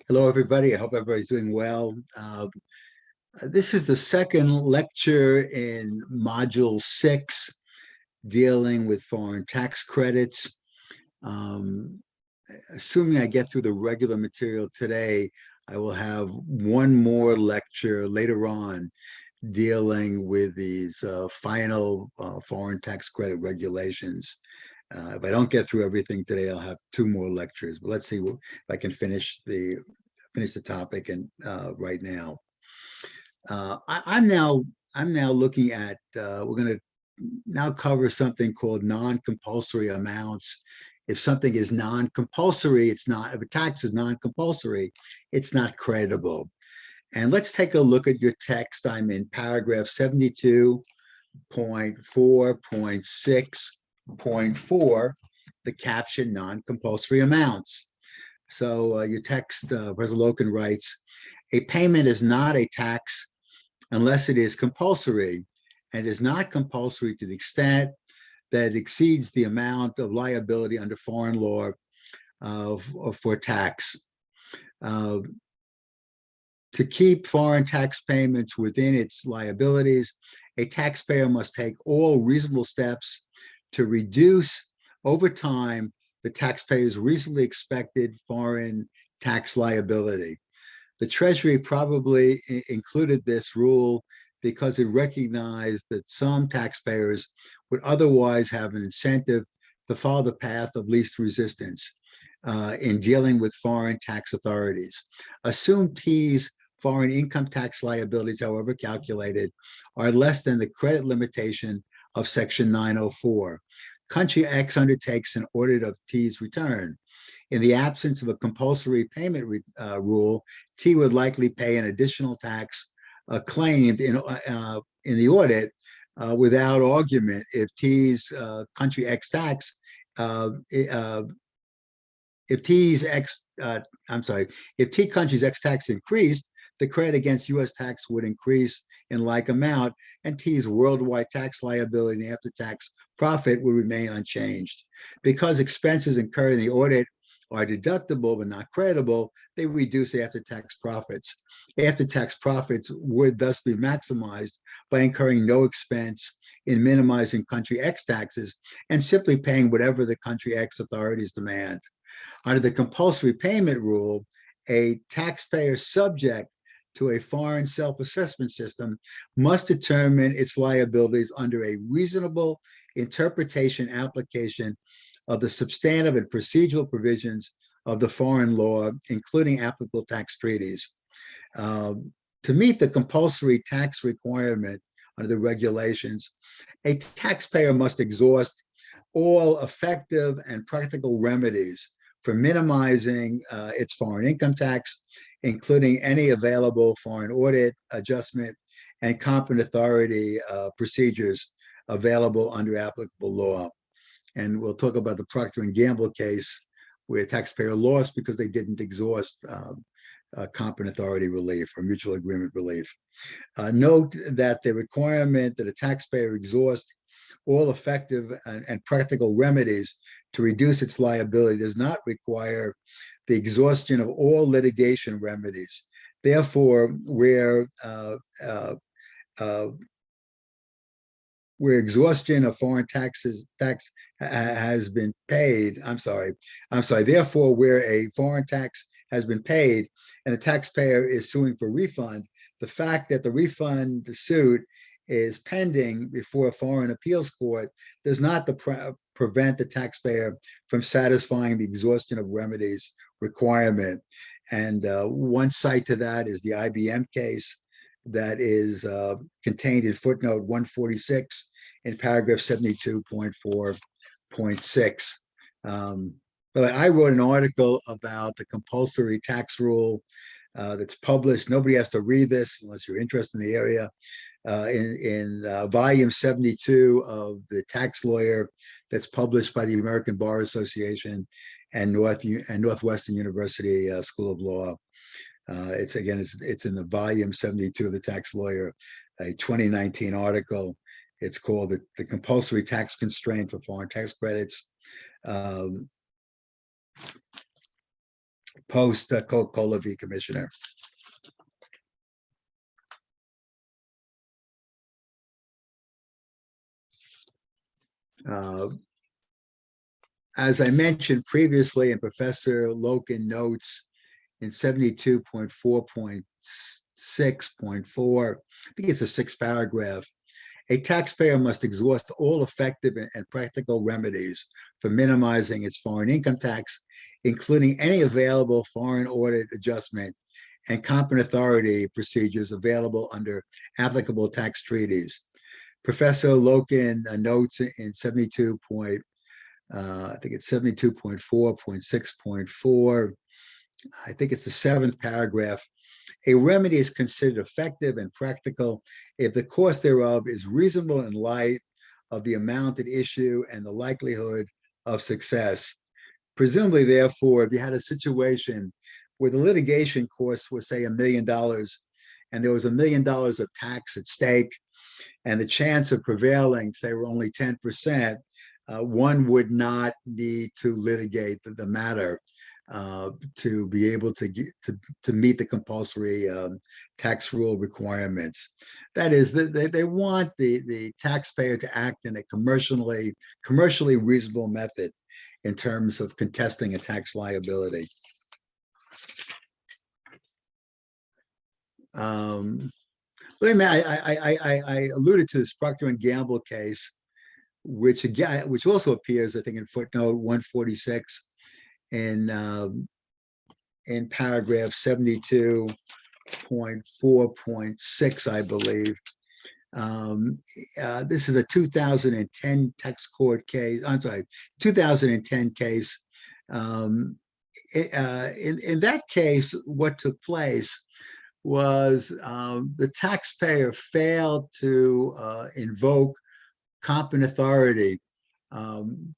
Hello, everybody. I hope everybody's doing well. This is the second lecture in Module 6, dealing with foreign tax credits. Um, Assuming I get through the regular material today, I will have one more lecture later on dealing with these final foreign tax credit regulations. If I don't get through everything today, I'll have two more lectures, but let's see if I can finish the topic and right now. I'm now looking at we're going to now cover something called non-compulsory amounts. If something is non-compulsory, it's not. If a tax is non-compulsory, it's not creditable. And let's take a look at your text. I'm in paragraph 72.4.6.4, the caption non-compulsory amounts. So your text, President Loken writes, a payment is not a tax unless it is compulsory, and is not compulsory to the extent that it exceeds the amount of liability under foreign law for tax. To keep foreign tax payments within its liabilities, a taxpayer must take all reasonable steps to reduce over time the taxpayer's reasonably expected foreign tax liability. The Treasury probably included this rule because it recognized that some taxpayers would otherwise have an incentive to follow the path of least resistance in dealing with foreign tax authorities. Assume T's foreign income tax liabilities, however calculated, are less than the credit limitation of Section 904. Country X undertakes an audit of T's return. In the absence of a compulsory payment rule, T would likely pay an additional tax claimed in the audit without argument if T's country X tax, if T country's X tax increased, the credit against U.S. tax would increase in like amount, and T's worldwide tax liability and after-tax profit would remain unchanged. Because expenses incurred in the audit are deductible but not creditable, they reduce after-tax profits. After-tax profits would thus be maximized by incurring no expense in minimizing country X taxes and simply paying whatever the country X authorities demand. Under the compulsory payment rule, a taxpayer subject to a foreign self-assessment system must determine its liabilities under a reasonable interpretation application of the substantive and procedural provisions of the foreign law, including applicable tax treaties. To meet the compulsory tax requirement under the regulations, a taxpayer must exhaust all effective and practical remedies for minimizing its foreign income tax, including any available foreign audit, adjustment, and competent authority procedures available under applicable law. And we'll talk about the Procter & Gamble case where taxpayer lost because they didn't exhaust competent authority relief or mutual agreement relief. Note that the requirement that a taxpayer exhaust all effective and practical remedies to reduce its liability does not require the exhaustion of all litigation remedies. Therefore, where exhaustion of foreign tax has been paid, therefore, where a foreign tax has been paid and the taxpayer is suing for refund, the fact that the refund suit is pending before a foreign appeals court does not prevent the taxpayer from satisfying the exhaustion of remedies requirement. And one cite to that is the IBM case that is contained in footnote 146 in paragraph 72.4.6. But I wrote an article about the compulsory tax rule that's published. Nobody has to read this unless you're interested in the area. In volume 72 of the Tax Lawyer that's published by the American Bar Association and Northwestern University School of Law. It's in the volume 72 of the Tax Lawyer, a 2019 article. It's called the Compulsory Tax Constraint for Foreign Tax Credits. post Coca-Cola v. Commissioner. As I mentioned previously, and Professor Loken notes in 72.4.6.4, I think it's a 6th paragraph, a taxpayer must exhaust all effective and practical remedies for minimizing its foreign income tax, including any available foreign audit adjustment and competent authority procedures available under applicable tax treaties. Professor Loken notes in 72. I think it's 72.4.6.4. I think it's the 7th paragraph. A remedy is considered effective and practical if the cost thereof is reasonable in light of the amount at issue and the likelihood of success. Presumably, therefore, if you had a situation where the litigation cost was, say, $1 million, and there was $1 million of tax at stake, and the chance of prevailing, say, were only 10%, one would not need to litigate the matter to be able to meet the compulsory tax rule requirements. That is, they want the taxpayer to act in a commercially reasonable method in terms of contesting a tax liability. I alluded to this Procter & Gamble case, which also appears, I think, in footnote 146 in paragraph 72.4.6, I believe. This is a 2010 tax court case. I'm sorry, 2010 case. In that case, what took place was the taxpayer failed to invoke competent authority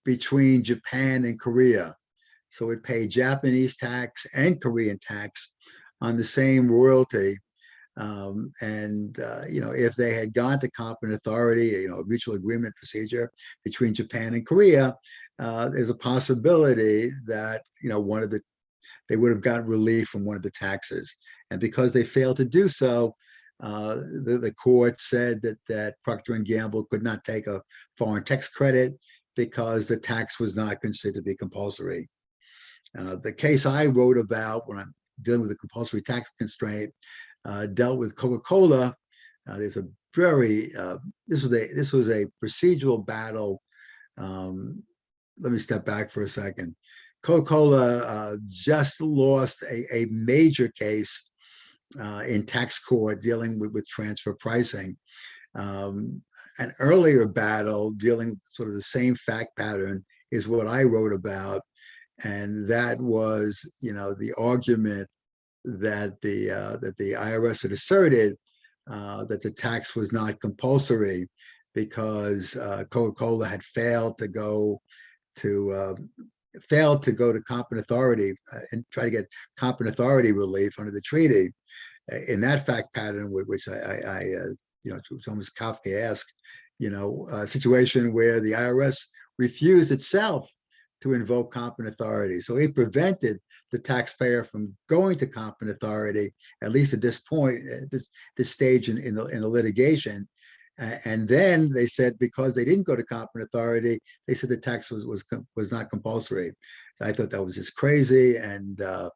between Japan and Korea. So it paid Japanese tax and Korean tax on the same royalty. If they had gone to competent authority, a mutual agreement procedure between Japan and Korea, there's a possibility that, they would have gotten relief from one of the taxes. And because they failed to do so, the court said that Procter & Gamble could not take a foreign tax credit because the tax was not considered to be compulsory. The case I wrote about when I'm dealing with a compulsory tax constraint dealt with Coca-Cola. There's a very this was a procedural battle. Let me step back for a second. Coca-Cola just lost a major case in tax court dealing with transfer pricing. An earlier battle dealing sort of the same fact pattern is what I wrote about, and that was, the argument that the IRS had asserted that the tax was not compulsory because Coca-Cola had failed to go to competent authority and try to get competent authority relief under the treaty. In that fact pattern, which it's almost Kafkaesque, a situation where the IRS refused itself to invoke competent authority. So it prevented the taxpayer from going to competent authority, at least at this point, at this stage in the litigation. And then they said, because they didn't go to competent authority, they said the tax was not compulsory. So I thought that was just crazy, and the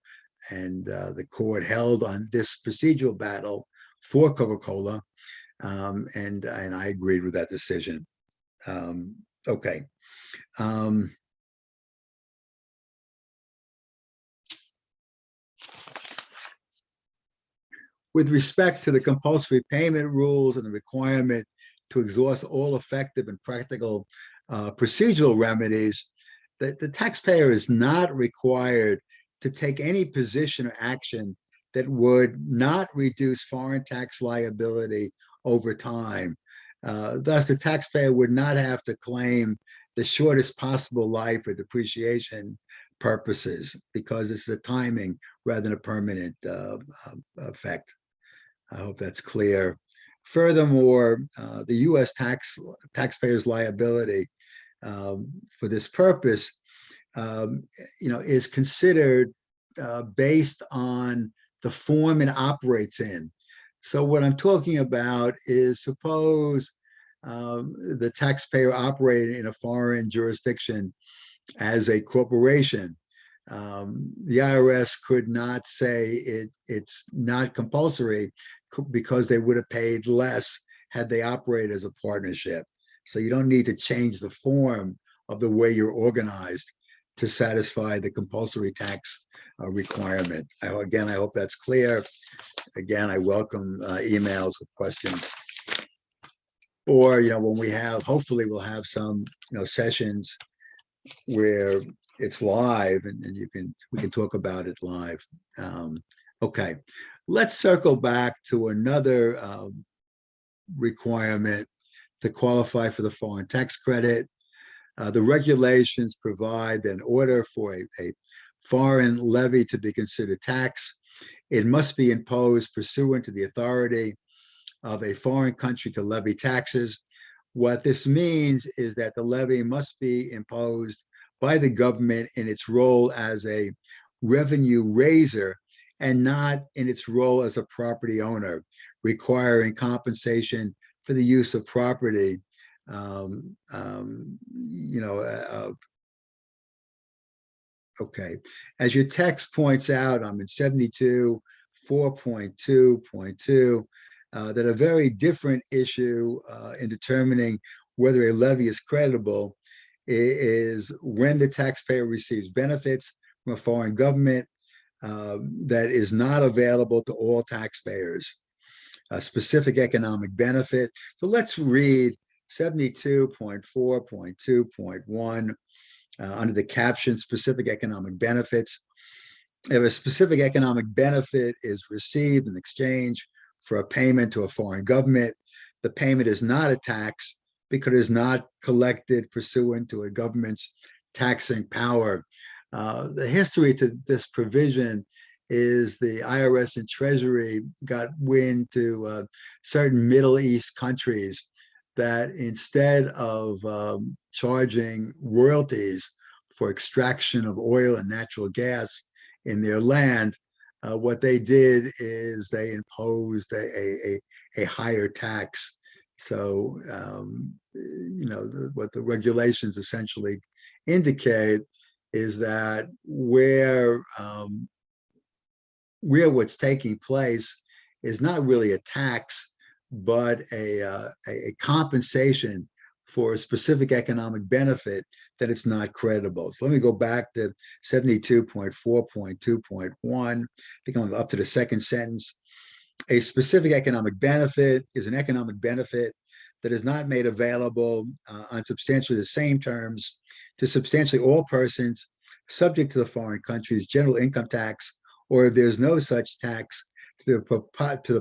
court held on this procedural battle for Coca-Cola, and I agreed with that decision. Okay. With respect to the compulsory payment rules and the requirement to exhaust all effective and practical procedural remedies, the taxpayer is not required to take any position or action that would not reduce foreign tax liability over time. Thus, the taxpayer would not have to claim the shortest possible life for depreciation purposes, because it's a timing rather than a permanent effect. I hope that's clear. Furthermore, the U.S. taxpayer's liability for this purpose, is considered based on the form it operates in. So what I'm talking about is, suppose the taxpayer operated in a foreign jurisdiction as a corporation. The IRS could not say it's not compulsory because they would have paid less had they operated as a partnership. So you don't need to change the form of the way you're organized to satisfy the compulsory tax requirement. Again, I hope that's clear. Again, I welcome emails with questions. Or, when we have, hopefully we'll have some, sessions where it's live and we can talk about it live. Okay, let's circle back to another requirement to qualify for the foreign tax credit. The regulations provide that in order for a foreign levy to be considered tax, it must be imposed pursuant to the authority of a foreign country to levy taxes. What this means is that the levy must be imposed by the government in its role as a revenue raiser and not in its role as a property owner, requiring compensation for the use of property. Okay, as your text points out, I'm in 72, 4.2.2, that a very different issue in determining whether a levy is creditable is when the taxpayer receives benefits from a foreign government that is not available to all taxpayers. A specific economic benefit. So let's read 72.4.2.1 under the caption specific economic benefits. If a specific economic benefit is received in exchange for a payment to a foreign government, the payment is not a tax because it is not collected pursuant to a government's taxing power. The history to this provision is the IRS and Treasury got wind to certain Middle East countries that instead of charging royalties for extraction of oil and natural gas in their land, what they did is they imposed a higher tax. So, what the regulations essentially indicate is that where what's taking place is not really a tax, but a compensation for a specific economic benefit, that it's not creditable. So let me go back to 72.4.2.1. I think I'm up to the second sentence. A specific economic benefit is an economic benefit that is not made available on substantially the same terms to substantially all persons subject to the foreign country's general income tax, or if there's no such tax, to the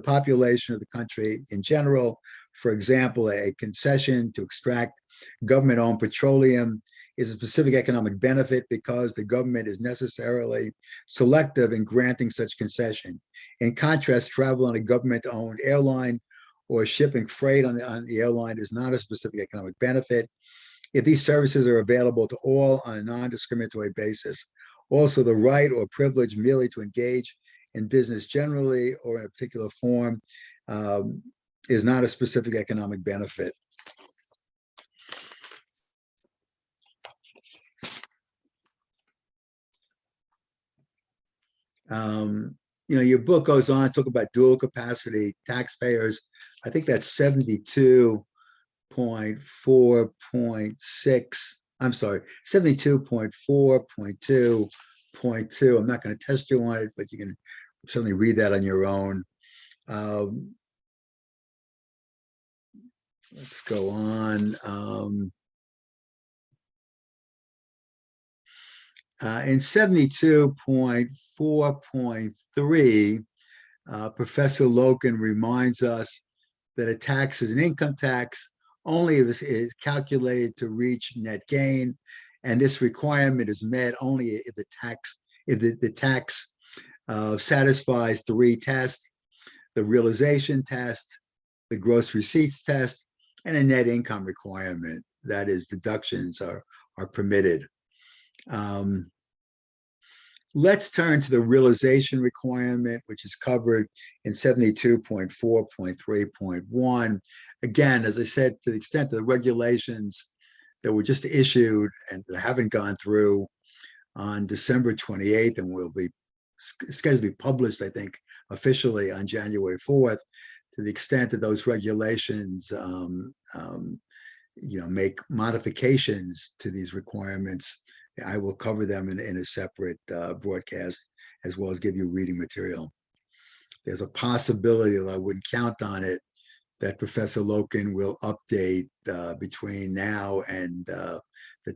population of the country in general. For example, a concession to extract government-owned petroleum is a specific economic benefit because the government is necessarily selective in granting such concession. In contrast, travel on a government-owned airline or shipping freight on the airline is not a specific economic benefit if these services are available to all on a non-discriminatory basis. Also, the right or privilege merely to engage in business generally or in a particular form is not a specific economic benefit. Your book goes on to talk about dual capacity taxpayers. I think that's 72.4.6. I'm sorry, 72.4.2.2. I'm not going to test you on it, but you can certainly read that on your own. Let's go on. In 72.4.3, Professor Loken reminds us that a tax is an income tax only if it is calculated to reach net gain, and this requirement is met only if the tax satisfies three tests: the realization test, the gross receipts test, and a net income requirement. That is, deductions are permitted. Let's turn to the realization requirement, which is covered in 72.4.3.1. Again, as I said, to the extent that the regulations that were just issued and that haven't gone through on December 28th and will be scheduled to be published, I think, officially on January 4th, to the extent that those regulations make modifications to these requirements, I will cover them in a separate broadcast, as well as give you reading material. There's a possibility, though I wouldn't count on it, that Professor Loken will update between now and the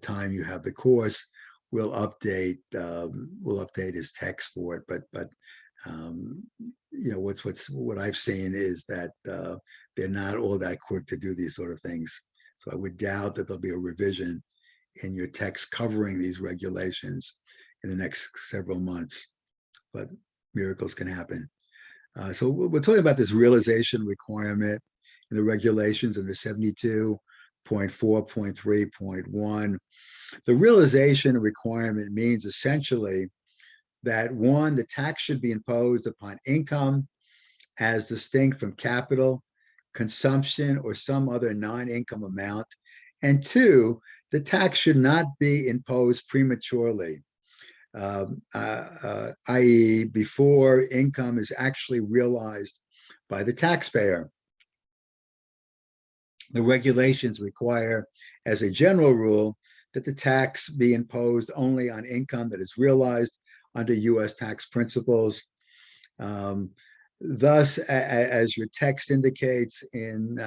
time you have the course. We'll update his text for it, but what I've seen is that they're not all that quick to do these sort of things. So I would doubt that there'll be a revision in your text covering these regulations in the next several months, but miracles can happen. So we're talking about this realization requirement in the regulations under 72.4.3.1. The realization requirement means essentially that, one, the tax should be imposed upon income as distinct from capital, consumption, or some other non-income amount, and two, the tax should not be imposed prematurely, i.e., before income is actually realized by the taxpayer. The regulations require, as a general rule, that the tax be imposed only on income that is realized under U.S. tax principles. Thus, as your text indicates in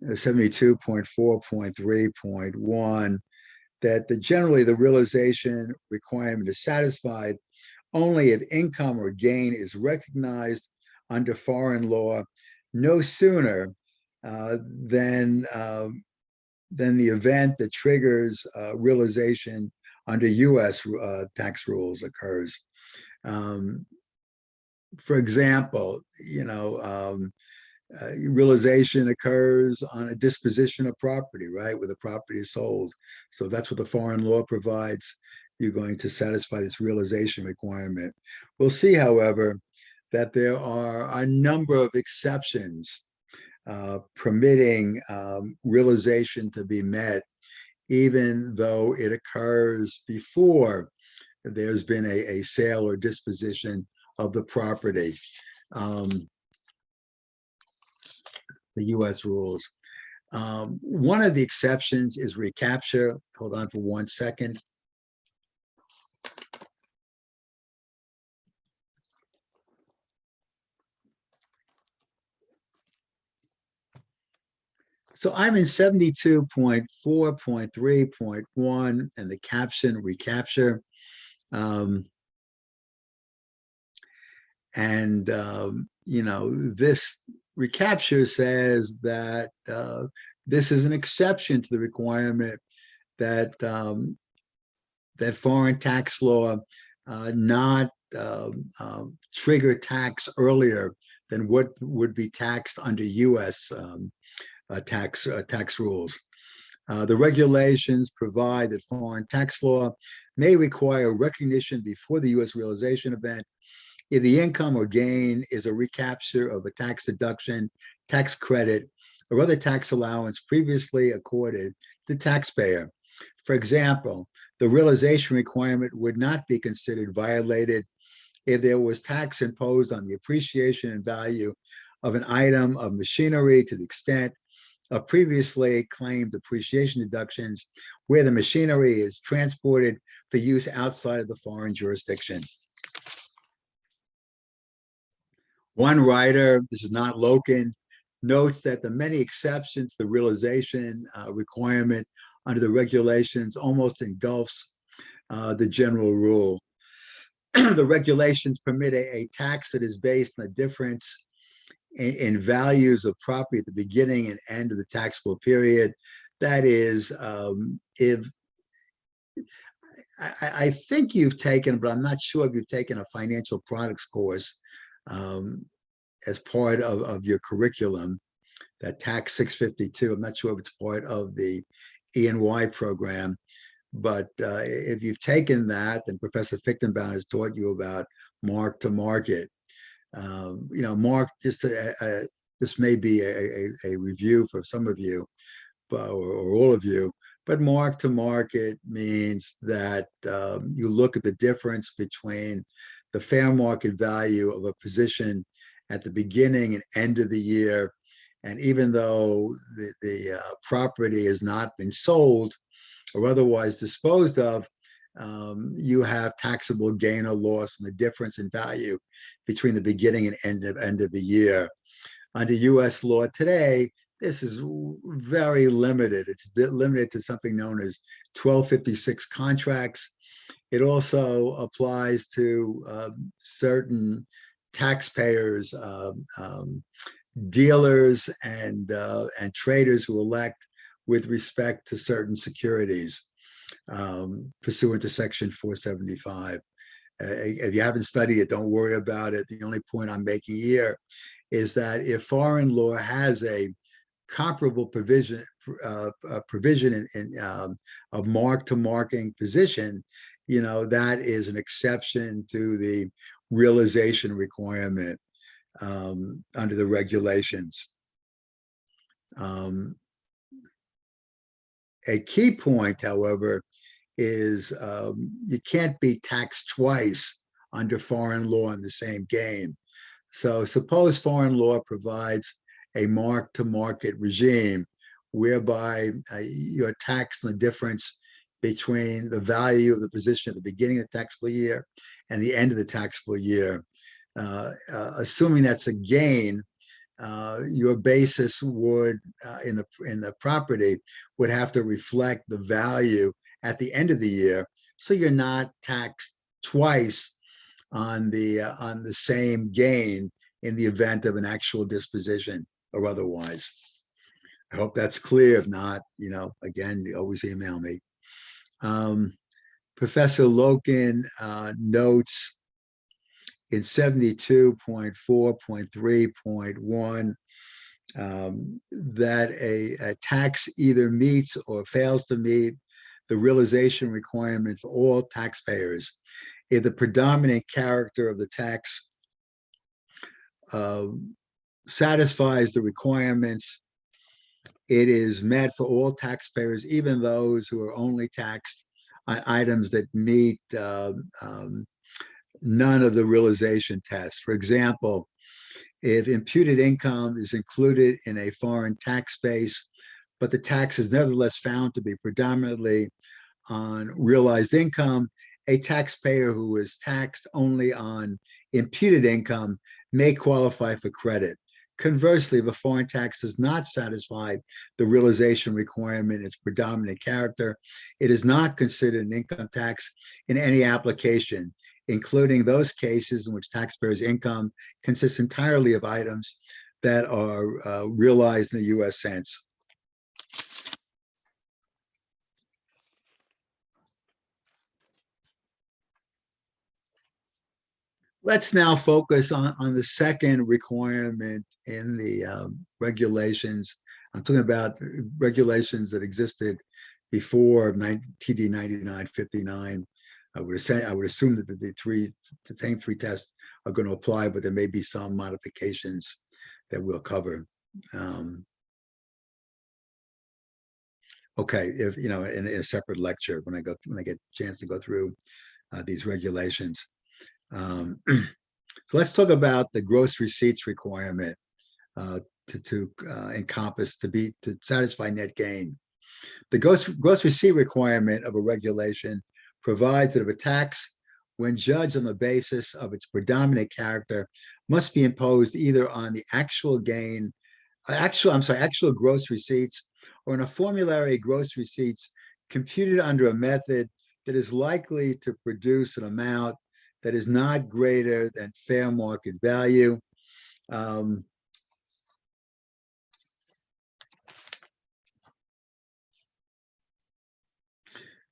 72.4.3.1, that generally the realization requirement is satisfied only if income or gain is recognized under foreign law no sooner than the event that triggers realization under U.S. Tax rules occurs. For example, realization occurs on a disposition of property, right, where the property is sold. So that's what the foreign law provides. You're going to satisfy this realization requirement. We'll see, however, that there are a number of exceptions permitting realization to be met, even though it occurs before there's been a sale or disposition of the property. The U.S. rules. One of the exceptions is recapture. Hold on for 1 second. So I'm in 72.4.3.1 and the caption recapture. This recapture says that this is an exception to the requirement that that foreign tax law not trigger tax earlier than what would be taxed under U.S. Tax rules. The regulations provide that foreign tax law may require recognition before the U.S. realization event if the income or gain is a recapture of a tax deduction, tax credit, or other tax allowance previously accorded to the taxpayer. For example, the realization requirement would not be considered violated if there was tax imposed on the appreciation and value of an item of machinery to the extent of previously claimed depreciation deductions where the machinery is transported for use outside of the foreign jurisdiction. One writer, this is not Loken, notes that the many exceptions to the realization requirement under the regulations almost engulfs the general rule. The regulations permit a tax that is based on the difference in values of property at the beginning and end of the taxable period. That is, if I think you've taken, but I'm not sure if you've taken a financial products course as part of your curriculum, that Tax 652. I'm not sure if it's part of the E&Y program, But if you've taken that, then Professor Fichtenbaum has taught you about mark to market. Mark, this may be a review for some of you, or all of you, but mark to market means that you look at the difference between the fair market value of a position at the beginning and end of the year. And even though the property has not been sold or otherwise disposed of, you have taxable gain or loss and the difference in value between the beginning and end of the year. Under US law today, this is very limited. It's limited to something known as 1256 contracts. It also applies to certain taxpayers, dealers, and traders who elect with respect to certain securities, pursuant to Section 475. If you haven't studied it, don't worry about it. The only point I'm making here is that if foreign law has a comparable provision in a mark-to-market position, that is an exception to the realization requirement under the regulations. A key point, however, is you can't be taxed twice under foreign law in the same game. So suppose foreign law provides a mark-to-market regime whereby you're taxed on the difference between the value of the position at the beginning of the taxable year and the end of the taxable year. Assuming that's a gain, your basis would in the property would have to reflect the value at the end of the year, so you're not taxed twice on the same gain in the event of an actual disposition or otherwise. I hope that's clear. If not, again, you always email me. Professor Loken notes in 72.4.3.1 that a tax either meets or fails to meet the realization requirement for all taxpayers if the predominant character of the tax satisfies the requirements. It is met for all taxpayers, even those who are only taxed on items that meet none of the realization tests. For example, if imputed income is included in a foreign tax base, but the tax is nevertheless found to be predominantly on realized income, a taxpayer who is taxed only on imputed income may qualify for credit. Conversely, if a foreign tax does not satisfy the realization requirement, its predominant character, it is not considered an income tax in any application, including those cases in which taxpayers' income consists entirely of items that are realized in the US cents. Let's now focus on the second requirement in the regulations. I'm talking about regulations that existed before TD 9959. I would assume that the same three tests are going to apply, but there may be some modifications that we'll cover. Okay, if in a separate lecture when I get a chance to go through these regulations. So let's talk about the gross receipts requirement to encompass to satisfy net gain. The gross receipt requirement of a regulation provides that if a tax, when judged on the basis of its predominant character, must be imposed either on the actual gross receipts, or in a formulary gross receipts computed under a method that is likely to produce an amount that is not greater than fair market value.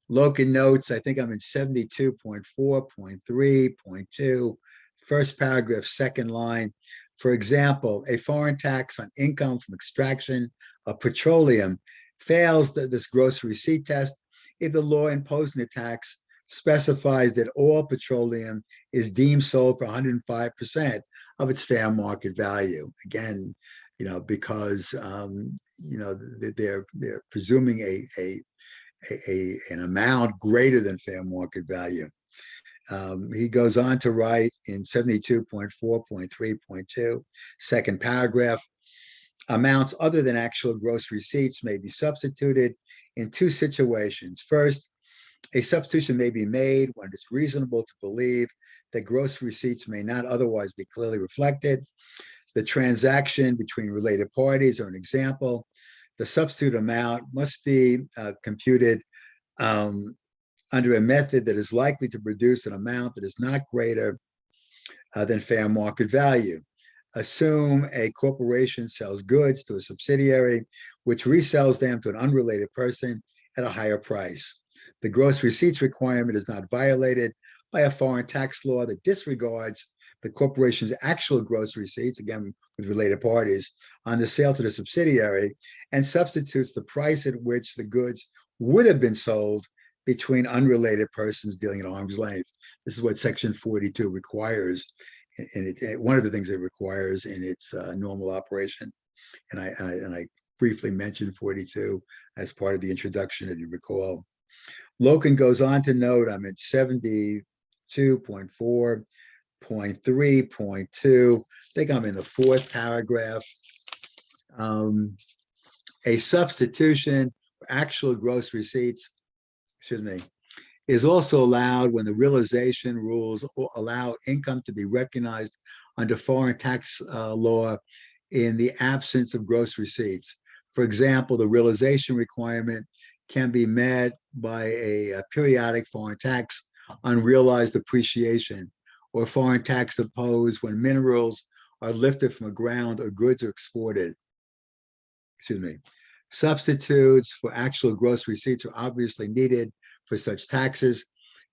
Loken notes, I think I'm in 72.4.3.2, first paragraph, second line. For example, a foreign tax on income from extraction of petroleum fails this gross receipt test if the law imposing the tax specifies that all petroleum is deemed sold for 105% of its fair market value. Again, because they're presuming an amount greater than fair market value. He goes on to write in 72.4.3.2, second paragraph, amounts other than actual gross receipts may be substituted in two situations. First, a substitution may be made when it's reasonable to believe that gross receipts may not otherwise be clearly reflected. The transaction between related parties are an example. The substitute amount must be computed under a method that is likely to produce an amount that is not greater than fair market value. Assume a corporation sells goods to a subsidiary, which resells them to an unrelated person at a higher price. The gross receipts requirement is not violated by a foreign tax law that disregards the corporation's actual gross receipts, again, with related parties, on the sale to the subsidiary, and substitutes the price at which the goods would have been sold between unrelated persons dealing at arm's length. This is what Section 42 requires, and one of the things it requires in its normal operation. And I briefly mentioned 42 as part of the introduction, if you recall. Loken goes on to note, I'm at 72.4.3.2. I think I'm in the fourth paragraph. A substitution for actual gross receipts, is also allowed when the realization rules allow income to be recognized under foreign tax law in the absence of gross receipts. For example, the realization requirement can be met by a periodic foreign tax on realized appreciation, or foreign tax imposed when minerals are lifted from the ground or goods are exported. Substitutes for actual gross receipts are obviously needed for such taxes.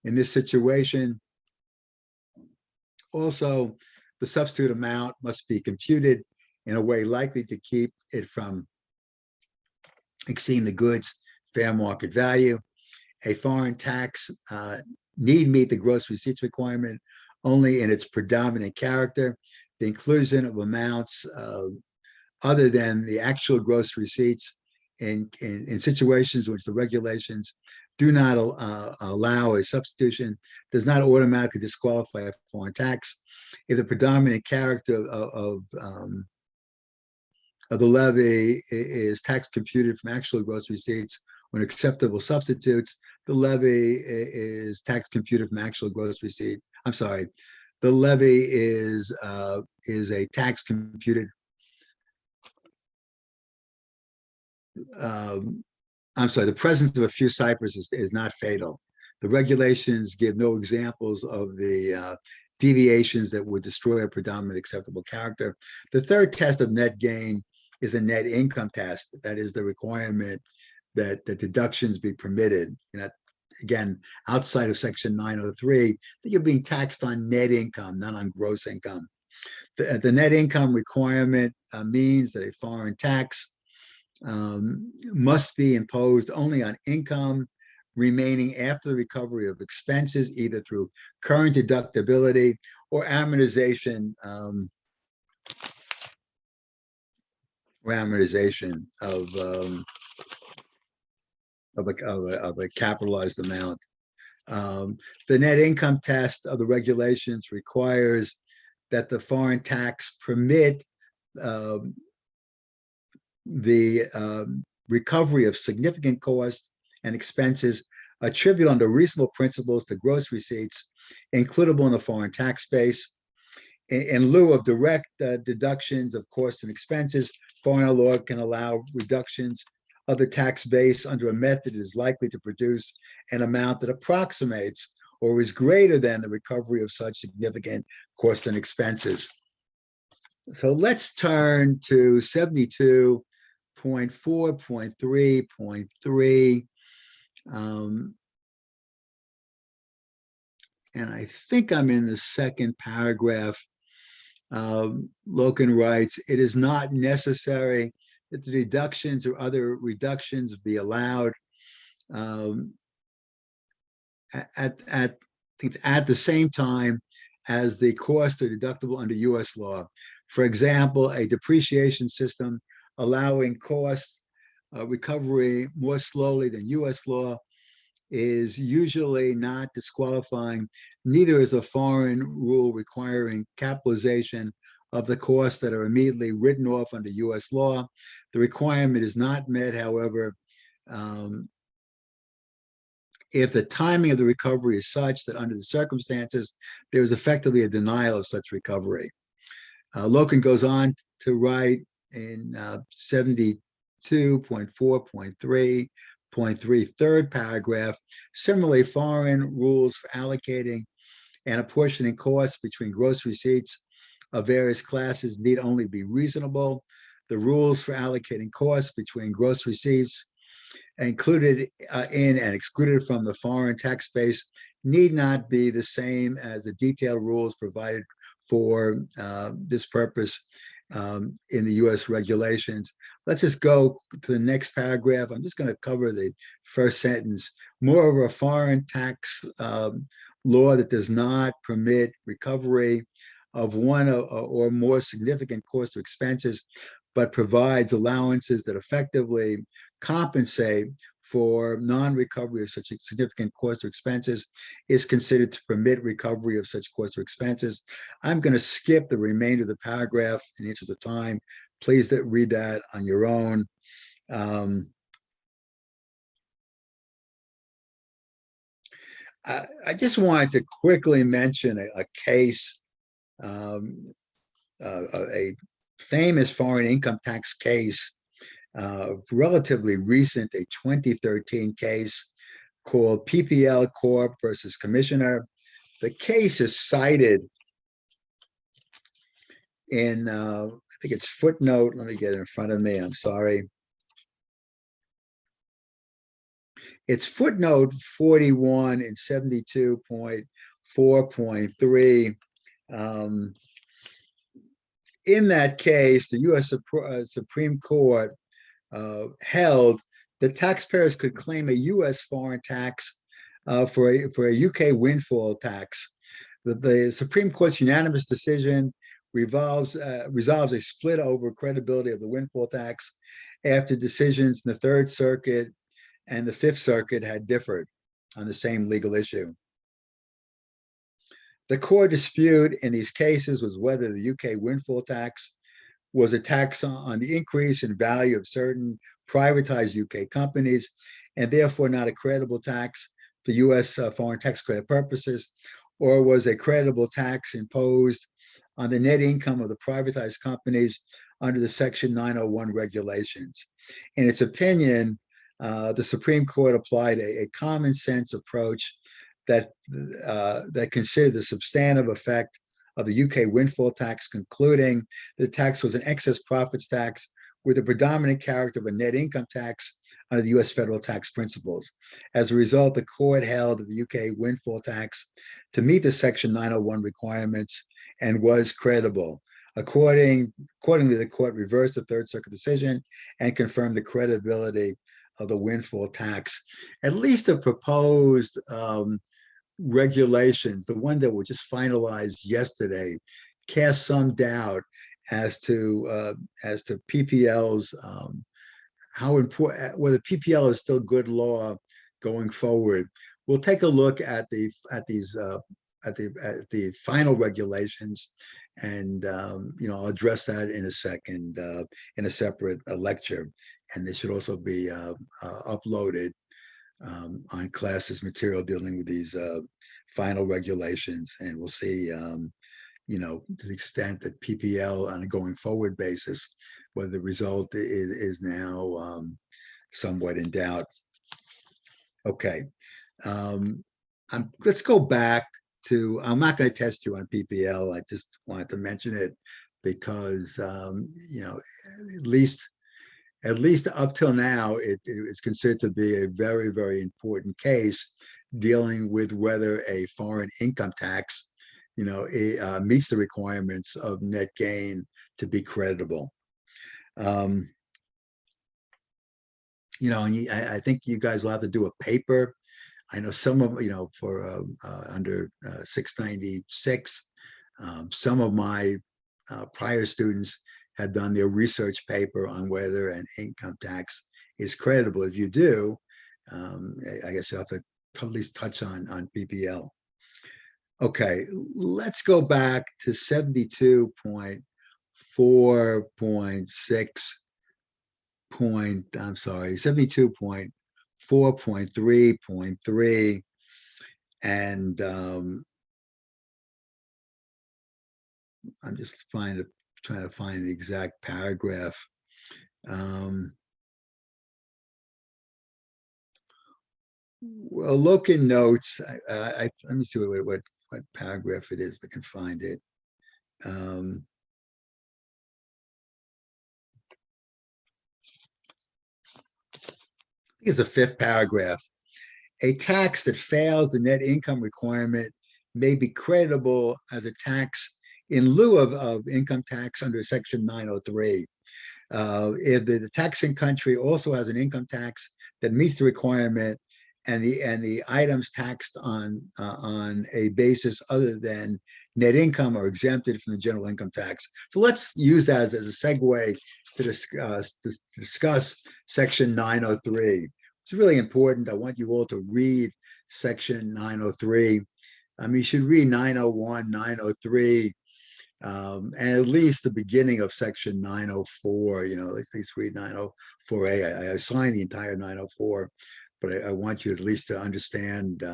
In this situation, also, the substitute amount must be computed in a way likely to keep it from exceeding the goods' fair market value. A foreign tax need meet the gross receipts requirement only in its predominant character. The inclusion of amounts other than the actual gross receipts in situations in which the regulations do not allow a substitution does not automatically disqualify a foreign tax. If the predominant character of the levy is tax computed from actual gross receipts when acceptable substitutes, the levy is tax computed from actual gross receipt. I'm sorry, the levy is a tax computed. I'm sorry, the presence of a few ciphers is not fatal. The regulations give no examples of the deviations that would destroy a predominant acceptable character. The third test of net gain is a net income test. That is the requirement that the deductions be permitted. Again, outside of Section 903, that you're being taxed on net income, not on gross income. The net income requirement means that a foreign tax must be imposed only on income remaining after the recovery of expenses, either through current deductibility or amortization of a capitalized amount. The net income test of the regulations requires that the foreign tax permit the recovery of significant costs and expenses attributable under reasonable principles to gross receipts includable in the foreign tax base. In lieu of direct deductions of costs and expenses, foreign law can allow reductions of the tax base under a method that is likely to produce an amount that approximates or is greater than the recovery of such significant costs and expenses. So let's turn to 72.4.3.3. And I think I'm in the second paragraph. Loken writes, it is not necessary that the deductions or other reductions be allowed at at the same time as the cost or deductible under U.S. law. For example, a depreciation system allowing cost recovery more slowly than U.S. law is usually not disqualifying. Neither is a foreign rule requiring capitalization of the costs that are immediately written off under U.S. law. The requirement is not met, however, if the timing of the recovery is such that under the circumstances, there is effectively a denial of such recovery. Loken goes on to write in 72.4.3.3, third paragraph, similarly, foreign rules for allocating and apportioning costs between gross receipts of various classes need only be reasonable. The rules for allocating costs between gross receipts included in and excluded from the foreign tax base need not be the same as the detailed rules provided for this purpose in the U.S. regulations. Let's just go to the next paragraph. I'm just going to cover the first sentence. Moreover, a foreign tax law that does not permit recovery of one or more significant costs or expenses, but provides allowances that effectively compensate for non-recovery of such significant costs or expenses is considered to permit recovery of such costs or expenses. I'm going to skip the remainder of the paragraph in the interest of time. Please read that on your own. I just wanted to quickly mention a case, a famous foreign income tax case, relatively recent, a 2013 case called PPL Corp versus Commissioner. The case is cited in, I think it's footnote, let me get it in front of me, I'm sorry. It's footnote 41 in 72.4.3. In that case, the U.S. Supreme Court held that taxpayers could claim a U.S. foreign tax for a UK windfall tax. The Supreme Court's unanimous decision resolves a split over credibility of the windfall tax after decisions in the Third Circuit and the Fifth Circuit had differed on the same legal issue. The core dispute in these cases was whether the UK windfall tax was a tax on the increase in value of certain privatized UK companies, and therefore not a creditable tax for US foreign tax credit purposes, or was a creditable tax imposed on the net income of the privatized companies under the Section 901 regulations. In its opinion, the Supreme Court applied a common sense approach that considered the substantive effect of the UK windfall tax, concluding the tax was an excess profits tax with a predominant character of a net income tax under the US federal tax principles. As a result, the court held that the UK windfall tax to meet the Section 901 requirements and was credible. Accordingly, the court reversed the Third Circuit decision and confirmed the credibility of the windfall tax. At least the proposed regulations, the one that were just finalized yesterday, cast some doubt as to PPL's how important, whether PPL is still good law going forward. We'll take a look at the final regulations, and I'll address that in a second in a separate lecture, and they should also be uploaded on classes material dealing with these final regulations, and we'll see to the extent that PPL on a going forward basis, whether the result is now somewhat in doubt. Okay, let's go back to, I'm not going to test you on PPL. I just wanted to mention it because, at least up till now, it is considered to be a very, very important case dealing with whether a foreign income tax, meets the requirements of net gain to be creditable. And I think you guys will have to do a paper I know some of, for under 696, some of my prior students have done their research paper on whether an income tax is creditable. If you do, I guess you have to at least touch on PPL. Okay, let's go back to 72.4.6 point, I'm sorry, 72.4.3.3. And I'm just trying to find the exact paragraph. Well, look in notes. Let me see what paragraph it is if I can find it. It's the fifth paragraph. A tax that fails the net income requirement may be creditable as a tax in lieu of income tax under Section 903. If the taxing country also has an income tax that meets the requirement, and the items taxed on a basis other than net income are exempted from the general income tax. So let's use that as a segue to discuss Section 903. It's really important. I want you all to read Section 903. You should read 901, 903, and at least the beginning of Section 904. At least read 904A. I assigned the entire 904, but I want you at least to understand,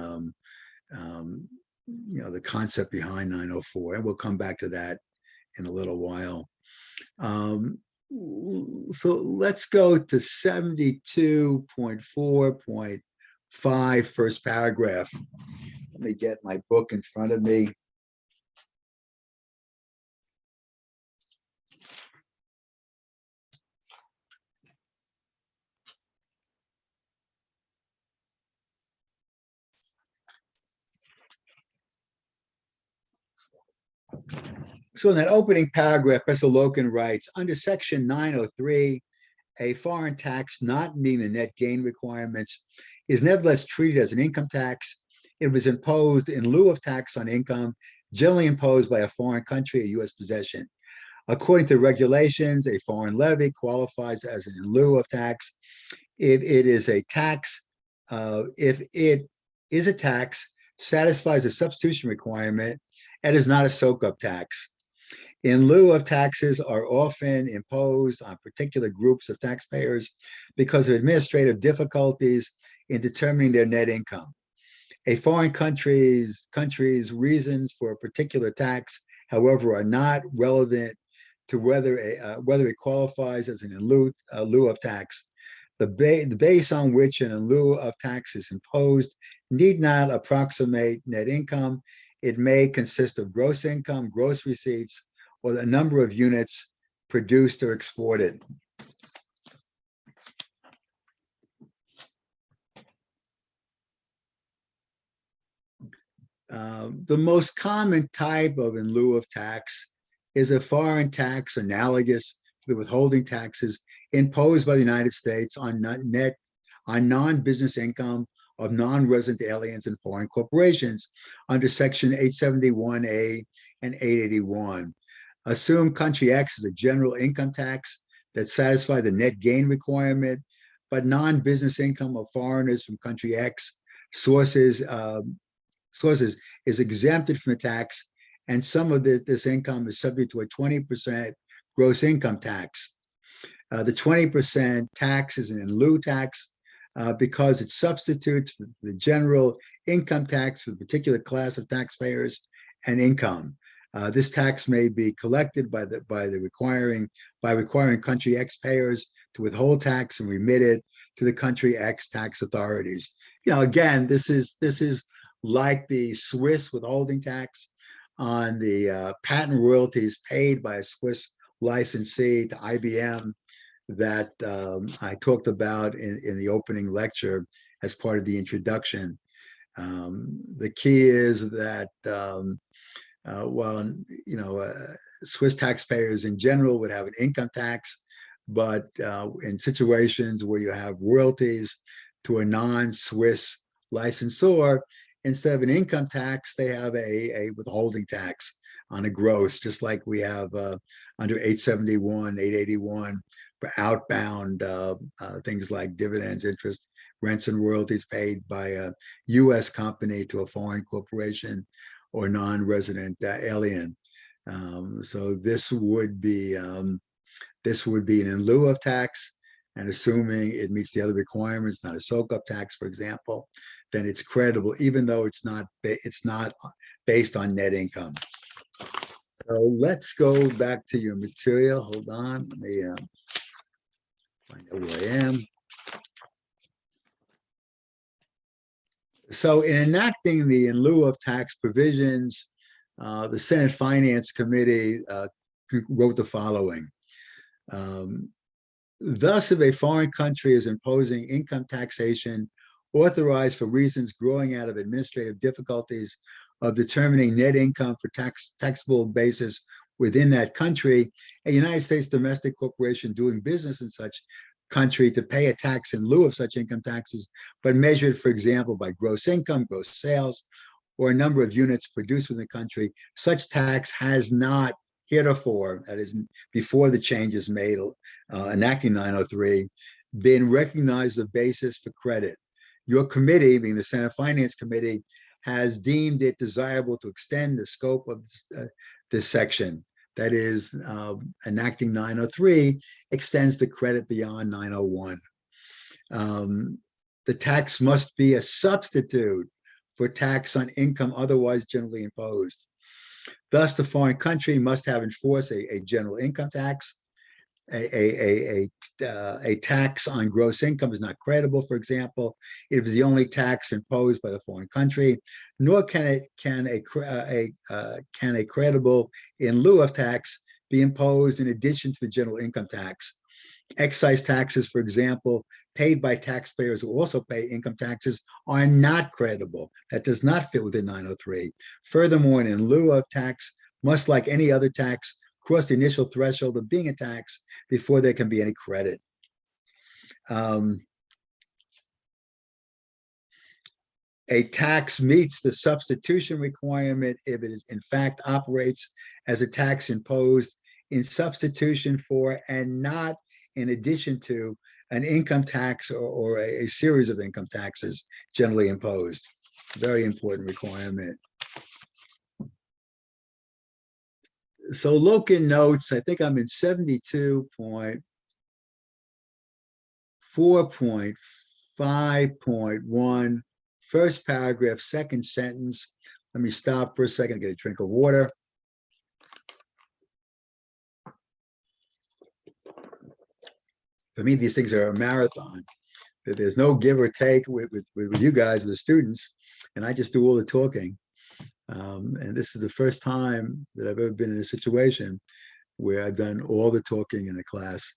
the concept behind 904, and we'll come back to that in a little while. So let's go to 72.4.5, first paragraph. Let me get my book in front of me. So in that opening paragraph, Professor Loken writes, under Section 903, a foreign tax not meeting the net gain requirements is nevertheless treated as an income tax. It was imposed in lieu of tax on income, generally imposed by a foreign country, a U.S. possession. According to regulations, a foreign levy qualifies as an in lieu of tax if it is a tax, satisfies a substitution requirement, and is not a soak-up tax. In lieu of taxes are often imposed on particular groups of taxpayers because of administrative difficulties in determining their net income. A foreign country's reasons for a particular tax, however, are not relevant to whether it qualifies as an in lieu of tax. The base on which an in lieu of tax is imposed need not approximate net income. It may consist of gross income, gross receipts, or the number of units produced or exported. The most common type of in lieu of tax is a foreign tax analogous to the withholding taxes imposed by the United States on non-business income of non-resident aliens and foreign corporations under Section 871A and 881. Assume country X is a general income tax that satisfies the net gain requirement, but non-business income of foreigners from country X sources is exempted from the tax, and some of this income is subject to a 20% gross income tax. The 20% tax is an in lieu tax because it substitutes the general income tax for a particular class of taxpayers and income. This tax may be collected by requiring country X payers to withhold tax and remit it to the country X tax authorities. Again, this is like the Swiss withholding tax on the patent royalties paid by a Swiss licensee to IBM that I talked about in the opening lecture as part of the introduction. The key is that Swiss taxpayers in general would have an income tax, but in situations where you have royalties to a non-Swiss licensor, instead of an income tax, they have a withholding tax on a gross, just like we have under 871, 881 for outbound things like dividends, interest, rents, and royalties paid by a U.S. company to a foreign corporation or non-resident alien. So this would be an in lieu of tax, and assuming it meets the other requirements, not a soak-up tax, for example, then it's creditable, even though it's not based on net income. So let's go back to your material. Hold on, let me find out where I am. So in enacting the in lieu of tax provisions, the Senate Finance Committee wrote the following. Thus, if a foreign country is imposing income taxation authorized for reasons growing out of administrative difficulties of determining net income for taxable basis within that country, a United States domestic corporation doing business in such country to pay a tax in lieu of such income taxes, but measured, for example, by gross income, gross sales, or a number of units produced within the country, such tax has not heretofore, that is before the changes made enacting 903, been recognized as a basis for credit. Your committee, being the Senate Finance Committee, has deemed it desirable to extend the scope of this section. That is, enacting 903 extends the credit beyond 901. The tax must be a substitute for tax on income otherwise generally imposed. Thus, the foreign country must have enforced a general income tax. A tax on gross income is not credible, for example, if it's the only tax imposed by the foreign country, nor can a credible in lieu of tax be imposed in addition to the general income tax. Excise taxes, for example, paid by taxpayers who also pay income taxes are not credible. That does not fit within 903. Furthermore, an in lieu of tax must, like any other tax, cross the initial threshold of being a tax before there can be any credit. A tax meets the substitution requirement if it is in fact operates as a tax imposed in substitution for and not in addition to an income tax or a series of income taxes generally imposed. Very important requirement. So Loken notes, I think I'm in 72.4.5.1, first paragraph, second sentence. Let me stop for a second, get a drink of water. For me, these things are a marathon. There's no give or take with you guys, the students, and I just do all the talking. And this is the first time that I've ever been in a situation where I've done all the talking in a class.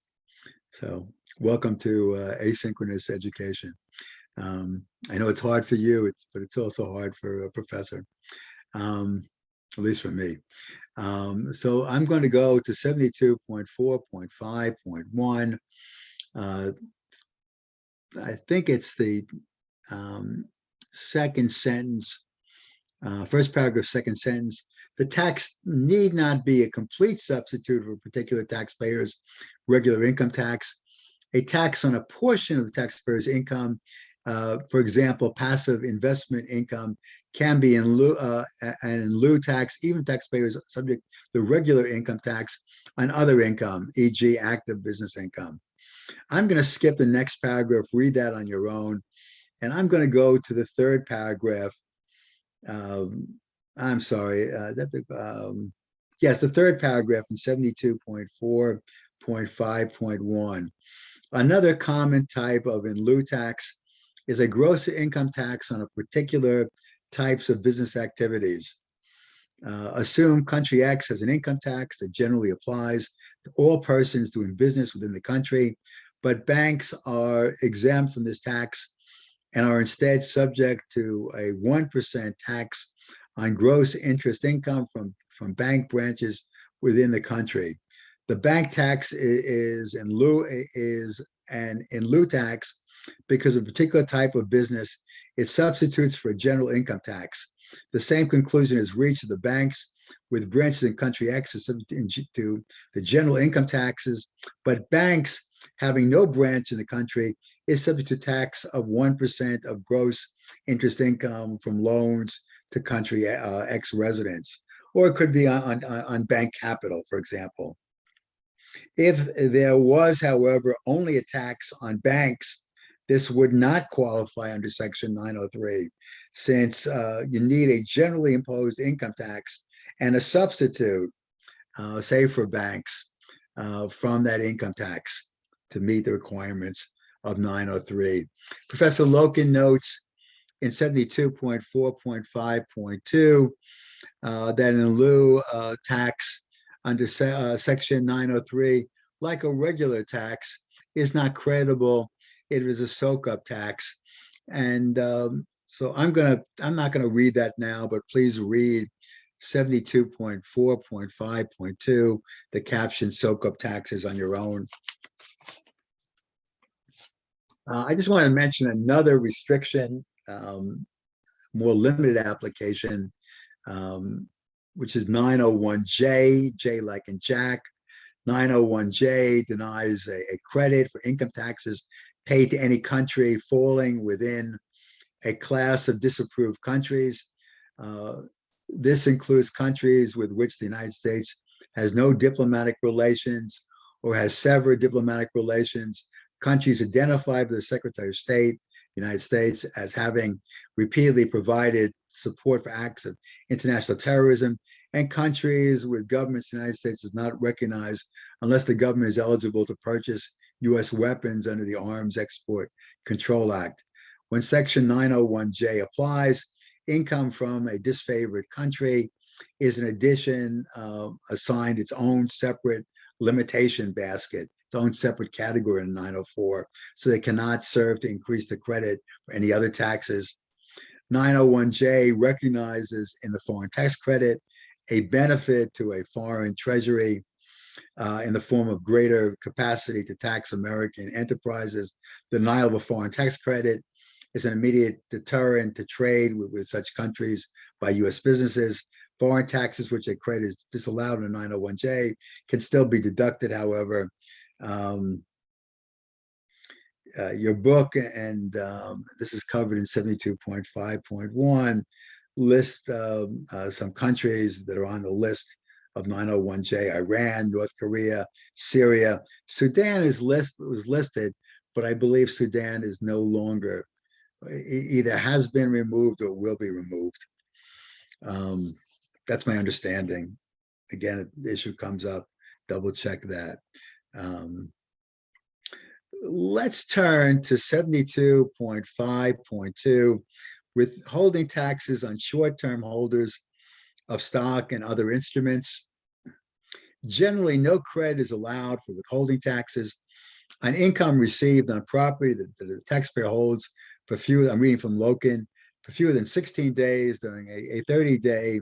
So welcome to asynchronous education. I know it's hard for you, but it's also hard for a professor, at least for me. So I'm going to go to 72.4.5.1. I think it's the second sentence, first paragraph, second sentence. The tax need not be a complete substitute for a particular taxpayer's regular income tax. A tax on a portion of the taxpayer's income, for example, passive investment income, can be in lieu tax. Even taxpayers subject to regular income tax on other income, e.g. active business income. I'm going to skip the next paragraph, read that on your own, and I'm going to go to the third paragraph. I'm sorry, yes, the third paragraph in 72.4.5.1. Another common type of in lieu tax is a gross income tax on a particular types of business activities. Assume country X has an income tax that generally applies to all persons doing business within the country, but banks are exempt from this tax and are instead subject to a 1% tax on gross interest income from bank branches within the country. The bank tax is an in lieu tax because a particular type of business, it substitutes for a general income tax. The same conclusion is reached of the banks with branches in country X is subject to the general income taxes, but banks having no branch in the country is subject to tax of 1% of gross interest income from loans to country X residents. Or it could be on bank capital, for example. If there was, however, only a tax on banks, this would not qualify under Section 903, since you need a generally imposed income tax and a substitute, say for banks, from that income tax to meet the requirements of 903. Professor Loken notes in 72.4.5.2 that in lieu tax under Section 903, like a regular tax, is not credible. It is a soak-up tax. And so I'm not gonna read that now, but please read 72.4.5.2, the caption soak-up taxes on your own. I just want to mention another restriction, more limited application, which is 901J, J like in Jack. 901J denies a credit for income taxes paid to any country falling within a class of disapproved countries. This includes countries with which the United States has no diplomatic relations or has severed diplomatic relations, countries identified by the Secretary of State, United States, as having repeatedly provided support for acts of international terrorism, and countries with governments the United States does not recognize unless the government is eligible to purchase U.S. weapons under the Arms Export Control Act. When Section 901J applies, income from a disfavored country is in addition assigned its own separate limitation basket, its own separate category in 904, so they cannot serve to increase the credit for any other taxes. 901J recognizes in the foreign tax credit a benefit to a foreign treasury in the form of greater capacity to tax American enterprises. The denial of a foreign tax credit is an immediate deterrent to trade with such countries by U.S. businesses. Foreign taxes, which a credit is disallowed in 901J, can still be deducted, however. Your book, and this is covered in 72.5.1, list some countries that are on the list of 901J: Iran, North Korea, Syria. Sudan was listed, but I believe Sudan is no longer, either has been removed or will be removed. That's my understanding. Again, if the issue comes up, double check that. Let's turn to 72.5.2, withholding taxes on short-term holders of stock and other instruments. Generally, no credit is allowed for withholding taxes on income received on property that the taxpayer holds for fewer, I'm reading from Loken, for fewer than 16 days during a 30-day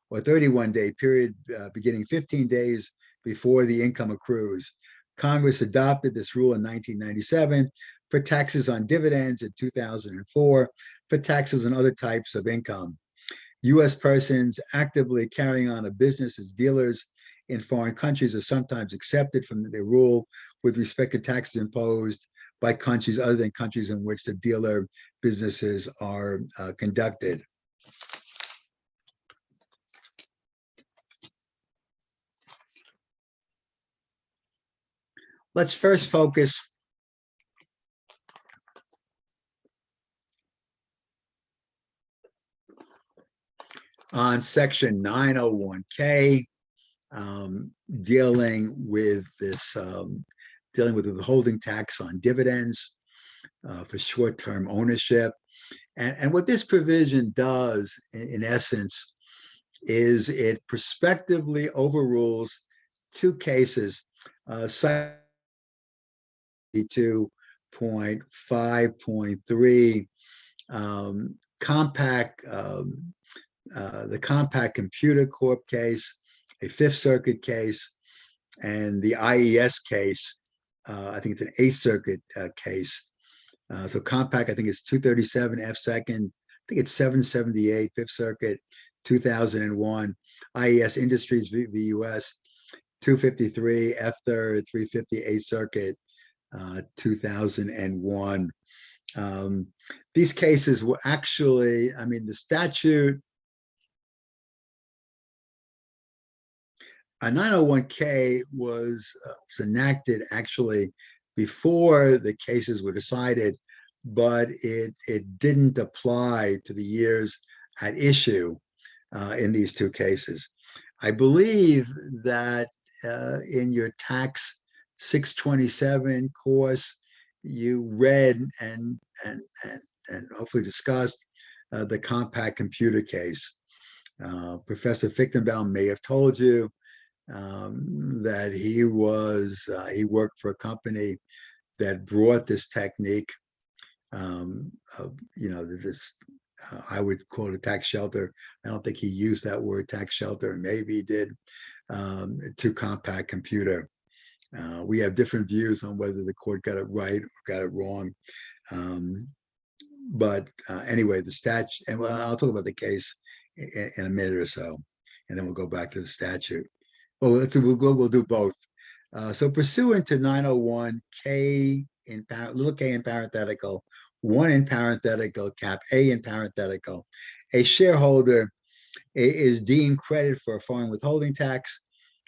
or 31-day period beginning 15 days before the income accrues. Congress adopted this rule in 1997 for taxes on dividends, in 2004 for taxes on other types of income. U.S. persons actively carrying on a business as dealers in foreign countries are sometimes accepted from the rule with respect to taxes imposed by countries other than countries in which the dealer businesses are conducted. Let's first focus on Section 901K, dealing with withholding tax on dividends for short-term ownership. And what this provision does, in essence, is it prospectively overrules two cases, 2.5.3, the Compaq Computer Corp case, a Fifth Circuit case, and the IES case. I think it's an Eighth Circuit case. So compact, I think it's 237 F second. I think it's 778 Fifth Circuit, 2001. IES Industries v. US, 253 F third, 350 Eighth Circuit, 2001. These cases were actually, I mean, the statute, a 901K was enacted actually before the cases were decided, but it didn't apply to the years at issue in these two cases. I believe that in your tax 627 course, you read and hopefully discussed the compact computer case. Professor Fichtenbaum may have told you that he worked for a company that brought this technique, this I would call it a tax shelter. I don't think he used that word tax shelter. Maybe he did, to compact computer. We have different views on whether the court got it right or got it wrong. But anyway, the statute, and I'll talk about the case in a minute or so, and then we'll go back to the statute. Well, we'll do both. So pursuant to 901 K in little k in parenthetical, 1 in parenthetical, cap A in parenthetical, a shareholder is deemed credit for a foreign withholding tax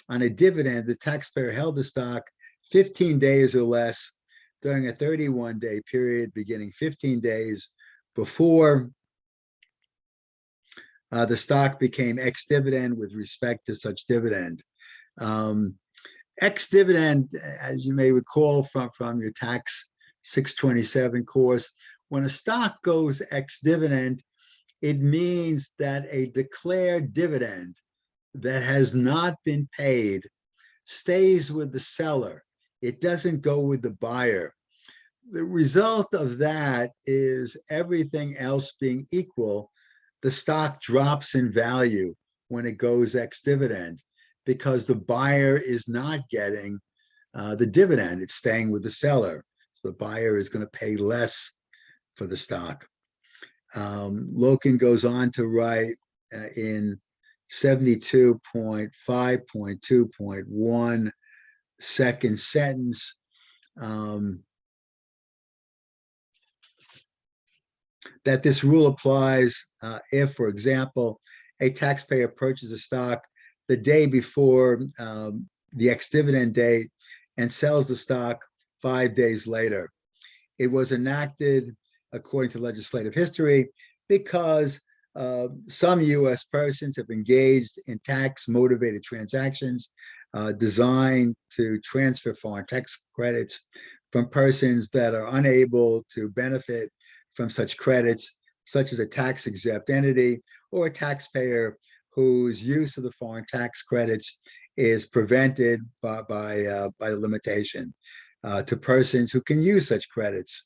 on a dividend. The taxpayer held the stock 15 days or less during a 31-day period beginning 15 days before the stock became ex-dividend with respect to such dividend. Ex-dividend, as you may recall from your tax 627 course, when a stock goes ex-dividend, it means that a declared dividend that has not been paid stays with the seller. It doesn't go with the buyer. The result of that is, everything else being equal, the stock drops in value when it goes ex-dividend, because the buyer is not getting the dividend. It's staying with the seller. So the buyer is going to pay less for the stock. Loken goes on to write in 72.5.2.1 second sentence, that this rule applies if, for example, a taxpayer purchases a stock the day before the ex-dividend date and sells the stock 5 days later. It was enacted according to legislative history because some U.S. persons have engaged in tax-motivated transactions designed to transfer foreign tax credits from persons that are unable to benefit from such credits, such as a tax-exempt entity or a taxpayer whose use of the foreign tax credits is prevented by the limitation to persons who can use such credits.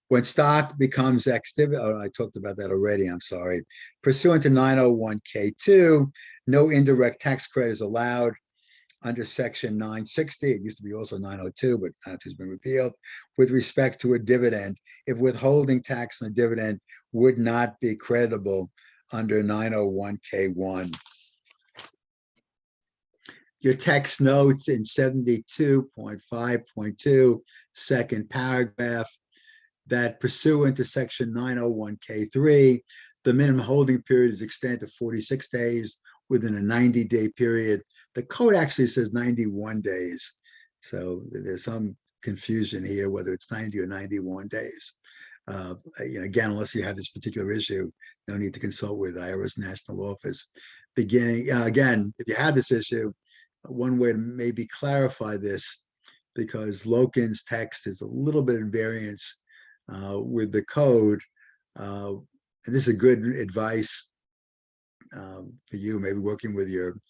When stock becomes ex-dividend, I talked about that already, I'm sorry. Pursuant to 901K2, no indirect tax credit is allowed under section 960. It used to be also 902, but 902 has been repealed, with respect to a dividend, if withholding tax on a dividend would not be creditable under 901K1. Your text notes in 72.5.2, second paragraph, that pursuant to section 901K3, the minimum holding period is extended to 46 days within a 90-day period. The code actually says 91 days. So there's some confusion here, whether it's 90 or 91 days. Again, unless you have this particular issue, no need to consult with IRS National Office. Again, if you have this issue, one way to maybe clarify this, because Loken's text is a little bit in variance with the code, and this is a good advice for you, maybe working with your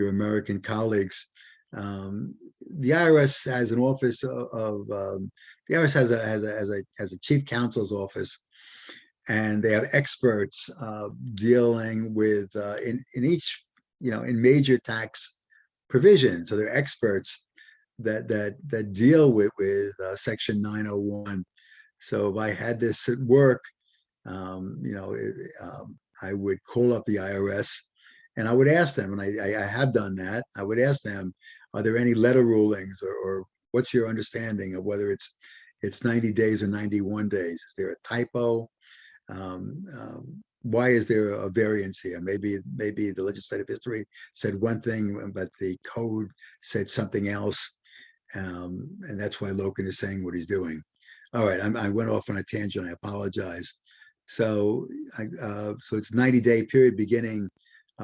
American colleagues. The IRS has an office of the IRS has a chief counsel's office, and they have experts dealing with in each in major tax provisions. So they're experts that deal with Section 901. So if I had this at work, I would call up the IRS and I would ask them, and I have done that. I would ask them, are there any letter rulings, or what's your understanding of whether it's 90 days or 91 days? Is there a typo? Why is there a variance here? Maybe the legislative history said one thing, but the code said something else, and that's why Loken is saying what he's doing. All right, I went off on a tangent. I apologize. So, so it's 90-day period beginning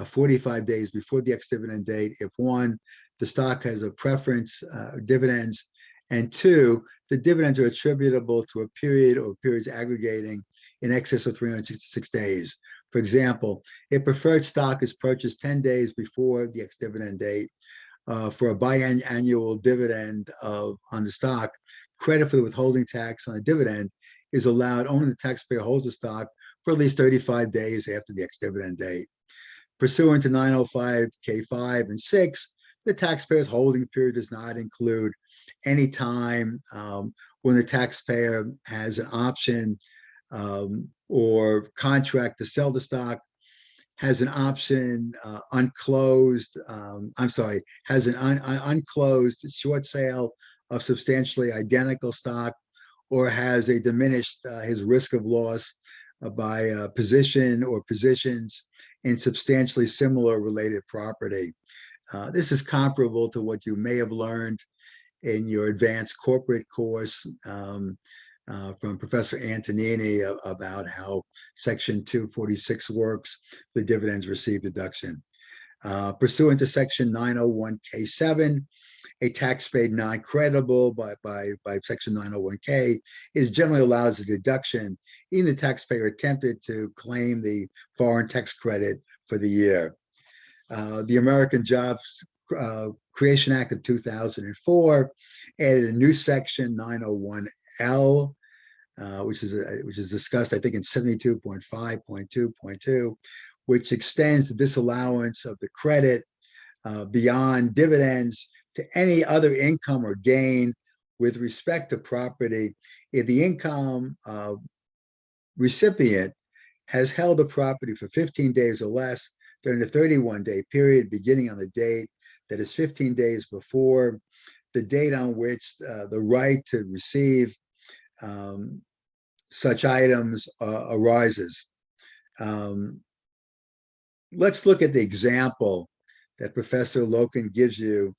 45 days before the ex-dividend date. If one, the stock has a preference dividends, and two, the dividends are attributable to a period or periods aggregating in excess of 366 days. For example, if preferred stock is purchased 10 days before the ex-dividend date for a biannual dividend on the stock, credit for the withholding tax on a dividend is allowed only the taxpayer holds the stock for at least 35 days after the ex-dividend date. Pursuant to 905K5 and 6, the taxpayer's holding period does not include any time when the taxpayer has an option or contract to sell the stock, has an option unclosed, has an unclosed short sale of substantially identical stock, or has a diminished his risk of loss by a position or positions in substantially similar related property. This is comparable to what you may have learned in your advanced corporate course from Professor Antonini about how Section 246 works, the dividends received deduction. Pursuant to Section 901K7, a tax paid non-creditable by Section 901K is generally allowed as a deduction, even the taxpayer attempted to claim the foreign tax credit for the year. The American Jobs Creation Act of 2004 added a new section 901L, which is discussed, I think, in 72.5.2.2, which extends the disallowance of the credit beyond dividends to any other income or gain with respect to property if the income recipient has held the property for 15 days or less during the 31-day period beginning on the date that is 15 days before the date on which the right to receive such items arises. Let's look at the example that Professor Loken gives you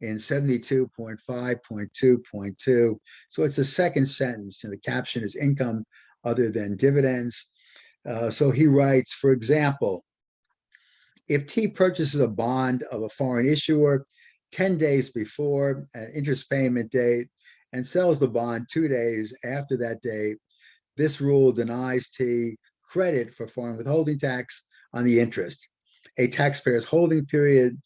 in 72.5.2.2. So it's the second sentence, and the caption is income other than dividends. So he writes, for example, if T purchases a bond of a foreign issuer 10 days before an interest payment date and sells the bond 2 days after that date, this rule denies T credit for foreign withholding tax on the interest. A taxpayer's holding period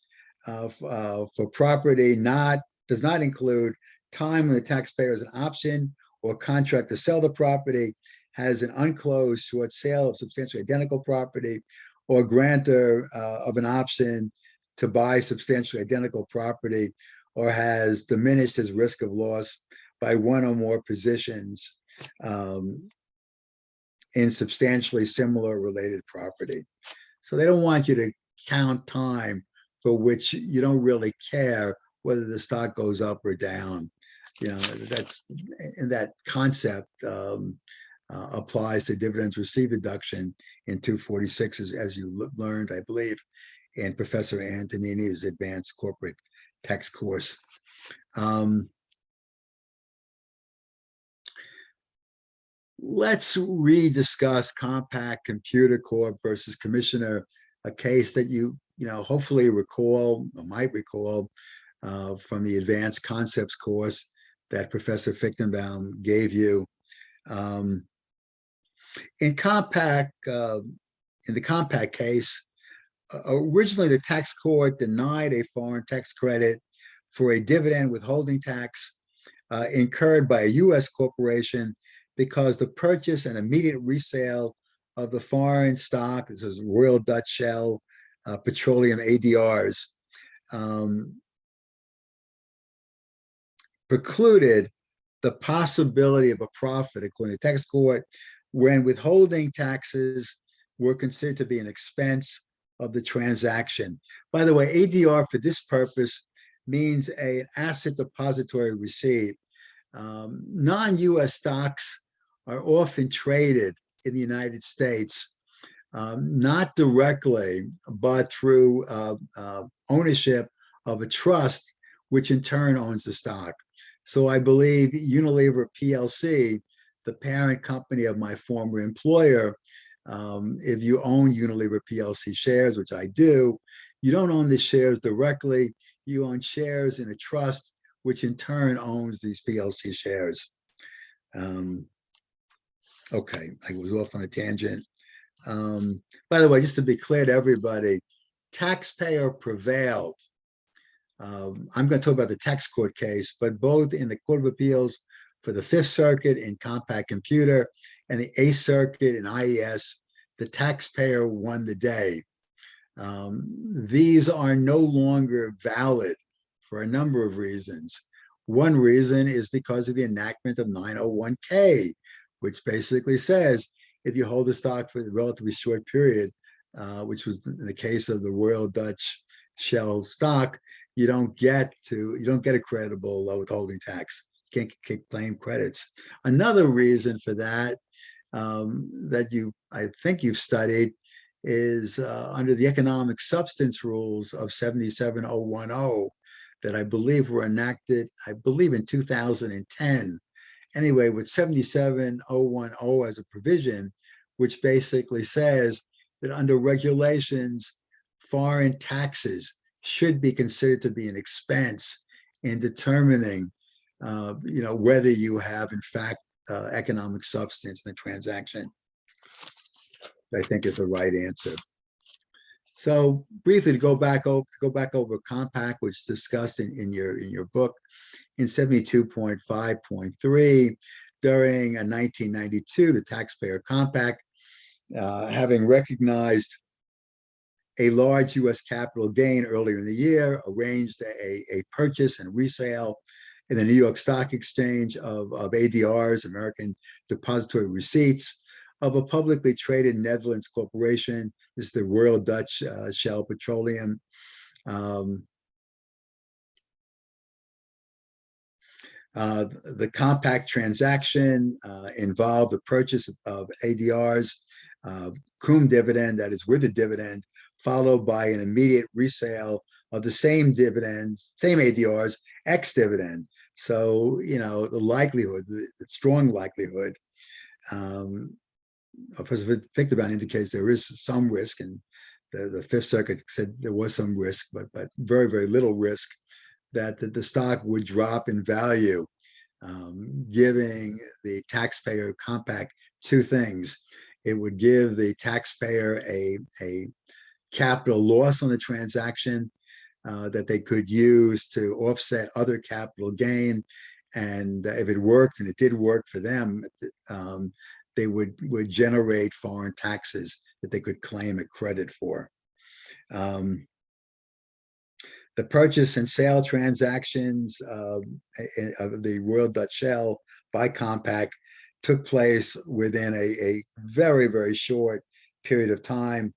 for property does not include time when the taxpayer has an option or contract to sell the property, has an unclosed short sale of substantially identical property, or grantor of an option to buy substantially identical property, or has diminished his risk of loss by one or more positions in substantially similar related property. So they don't want you to count time for which you don't really care whether the stock goes up or down. That's, and that concept applies to dividends received deduction in 246, as you learned, I believe, in Professor Antonini's advanced corporate tax course. Let's rediscuss Compaq Computer Corp versus Commissioner, a case that you hopefully recall, or might recall, from the advanced concepts course that Professor Fichtenbaum gave you. In Compaq, in the Compaq case, originally the tax court denied a foreign tax credit for a dividend withholding tax incurred by a U.S. corporation because the purchase and immediate resale of the foreign stock, this is Royal Dutch Shell Petroleum ADRs, precluded the possibility of a profit, according to the tax court, when withholding taxes were considered to be an expense of the transaction. By the way, ADR for this purpose means an asset depository receipt. Non-US stocks are often traded in the United States, not directly, but through ownership of a trust, which in turn owns the stock. So I believe Unilever PLC, the parent company of my former employer, if you own Unilever PLC shares, which I do, you don't own the shares directly. You own shares in a trust, which in turn owns these PLC shares. Okay, I was off on a tangent. By the way, just to be clear to everybody, taxpayer prevailed. I'm going to talk about the tax court case, but both in the Court of Appeals for the Fifth Circuit in Compaq Computer and the Eighth Circuit in IES, the taxpayer won the day. These are no longer valid for a number of reasons. One reason is because of the enactment of 901K, which basically says if you hold the stock for a relatively short period, which was in the case of the Royal Dutch Shell stock, you don't get a creditable withholding tax. You can't claim credits. Another reason for that I think you've studied is under the economic substance rules of 77010 that I believe were enacted, in 2010. Anyway, with 77010 as a provision, which basically says that under regulations, foreign taxes should be considered to be an expense in determining, whether you have in fact economic substance in the transaction. I think is the right answer. So briefly to go back over Compaq, which is discussed in your book in 72.5.3 during 1992, the taxpayer Compaq, having recognized a large U.S. capital gain earlier in the year, arranged a purchase and resale in the New York Stock Exchange of ADRs, American Depository Receipts, of a publicly traded Netherlands corporation. This is the Royal Dutch Shell Petroleum. The Compaq transaction involved the purchase of ADRs, cum dividend, that is with a dividend, followed by an immediate resale of the same dividends, same ADRs, ex-dividend. So, the likelihood, the strong likelihood, Professor Fichterbaum indicates there is some risk, and the Fifth Circuit said there was some risk, but very, very little risk that the stock would drop in value, giving the taxpayer Compaq two things. It would give the taxpayer a capital loss on the transaction that they could use to offset other capital gain. And if it worked, and it did work for them, they would generate foreign taxes that they could claim a credit for. The purchase and sale transactions of the Royal Dutch Shell by Compaq took place within a very, very short period of time.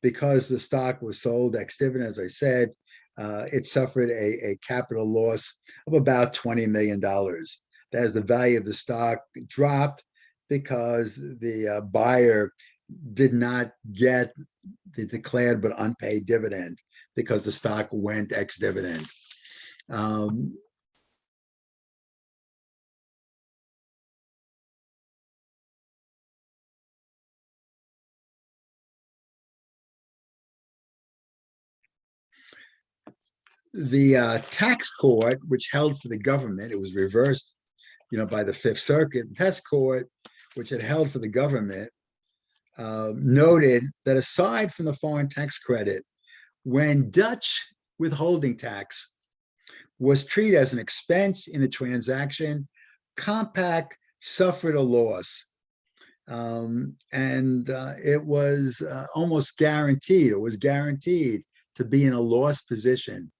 Because the stock was sold ex-dividend, as I said, it suffered a capital loss of about $20 million. That is, the value of the stock dropped because the buyer did not get the declared but unpaid dividend because the stock went ex-dividend. The tax court, which held for the government, it was reversed, by the Fifth Circuit. The tax court, which had held for the government, noted that aside from the foreign tax credit, when Dutch withholding tax was treated as an expense in a transaction, Compaq suffered a loss. And it was almost guaranteed, to be in a loss position.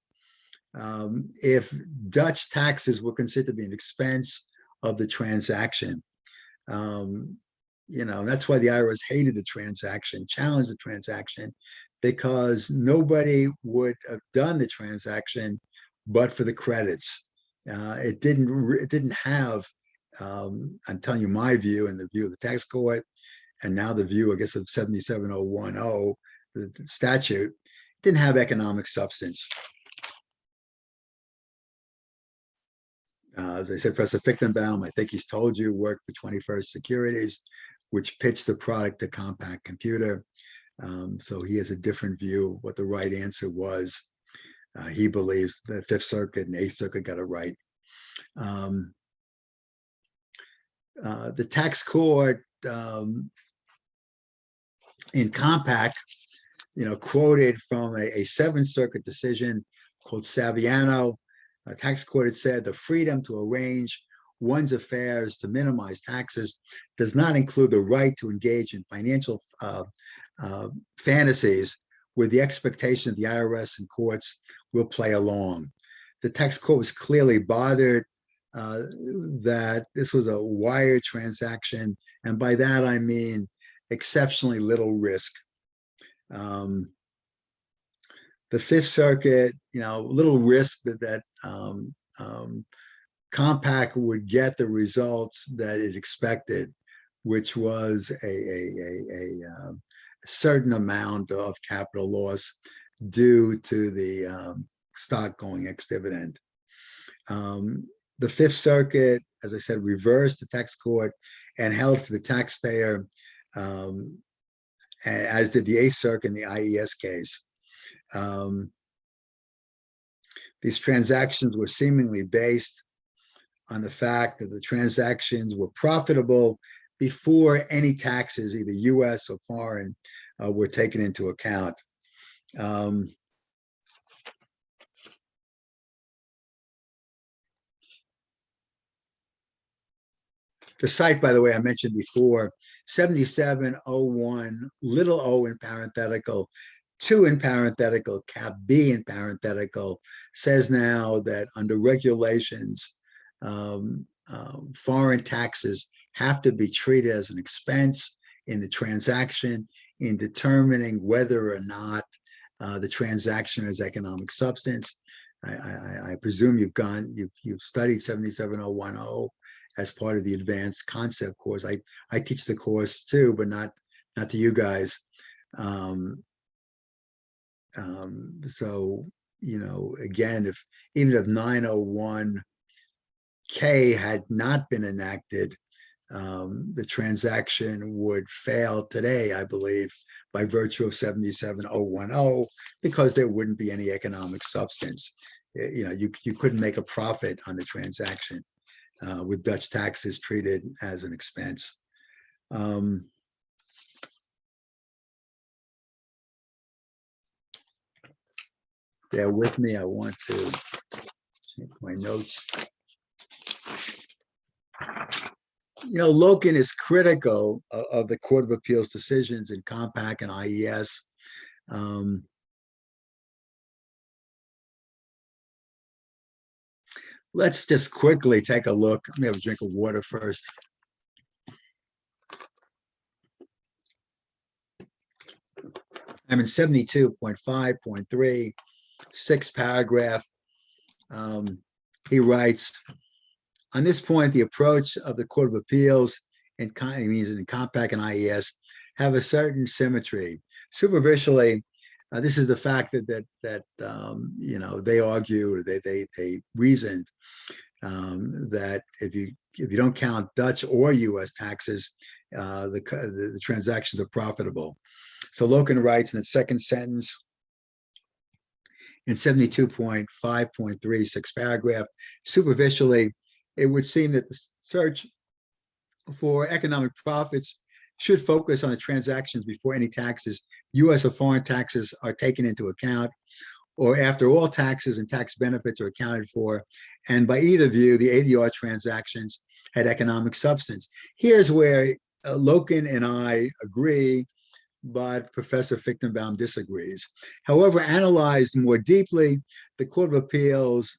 if Dutch taxes were considered to be an expense of the transaction. That's why the IRS hated the transaction, challenged the transaction, because nobody would have done the transaction but for the credits. It didn't have, I'm telling you my view and the view of the tax court, and now the view, I guess, of 77010, the statute, didn't have economic substance. As I said, Professor Fichtenbaum, I think he's told you, worked for 21st Securities, which pitched the product to Compaq Computer. So he has a different view of what the right answer was. He believes the Fifth Circuit and Eighth Circuit got it right. The tax court in Compaq, quoted from a Seventh Circuit decision called Saviano. A tax court had said the freedom to arrange one's affairs to minimize taxes does not include the right to engage in financial fantasies with the expectation that the IRS and courts will play along. The tax court was clearly bothered that this was a wire transaction, and by that I mean exceptionally little risk. The Fifth Circuit, little risk that Compaq would get the results that it expected, which was a certain amount of capital loss due to the stock going ex-dividend. The Fifth Circuit, as I said, reversed the tax court and held for the taxpayer, as did the Eighth Circuit in the IES case. These transactions were seemingly based on the fact that the transactions were profitable before any taxes, either US or foreign, were taken into account. The site, by the way, I mentioned before, 7701, little o in parenthetical, 2 in parenthetical, cap B in parenthetical, says now that under regulations, foreign taxes have to be treated as an expense in the transaction in determining whether or not the transaction has economic substance. I presume you've studied 77010 as part of the advanced concept course. I teach the course too, but not to you guys. So, again, even if 901K had not been enacted, the transaction would fail today, I believe, by virtue of 77010, because there wouldn't be any economic substance. You couldn't make a profit on the transaction with Dutch taxes treated as an expense. Bear with me, I want to check my notes. Loken is critical of the Court of Appeals decisions in Compaq and IES. Let's just quickly take a look. Let me have a drink of water first. I'm in 72.5.3, 6th paragraph. He writes, on this point, the approach of the Court of Appeals and Compaq and IES have a certain symmetry. Superficially, this is the fact that they argue, or they reasoned that if you don't count Dutch or U.S. taxes, the transactions are profitable. So Loken writes in the second sentence in 72.5.3, 6th paragraph, superficially, it would seem that the search for economic profits should focus on the transactions before any taxes, U.S. or foreign taxes, are taken into account, or after all taxes and tax benefits are accounted for, and by either view, the ADR transactions had economic substance. Here's where Loken and I agree but Professor Fichtenbaum disagrees. However, analyzed more deeply, the court's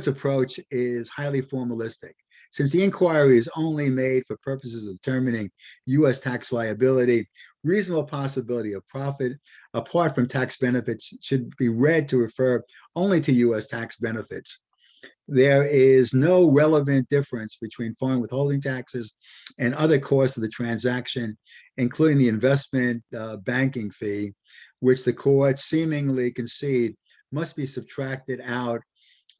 approach is highly formalistic. Since the inquiry is only made for purposes of determining U.S. tax liability, reasonable possibility of profit apart from tax benefits should be read to refer only to U.S. tax benefits. There is no relevant difference between foreign withholding taxes and other costs of the transaction, including the investment banking fee, which the court seemingly concede must be subtracted out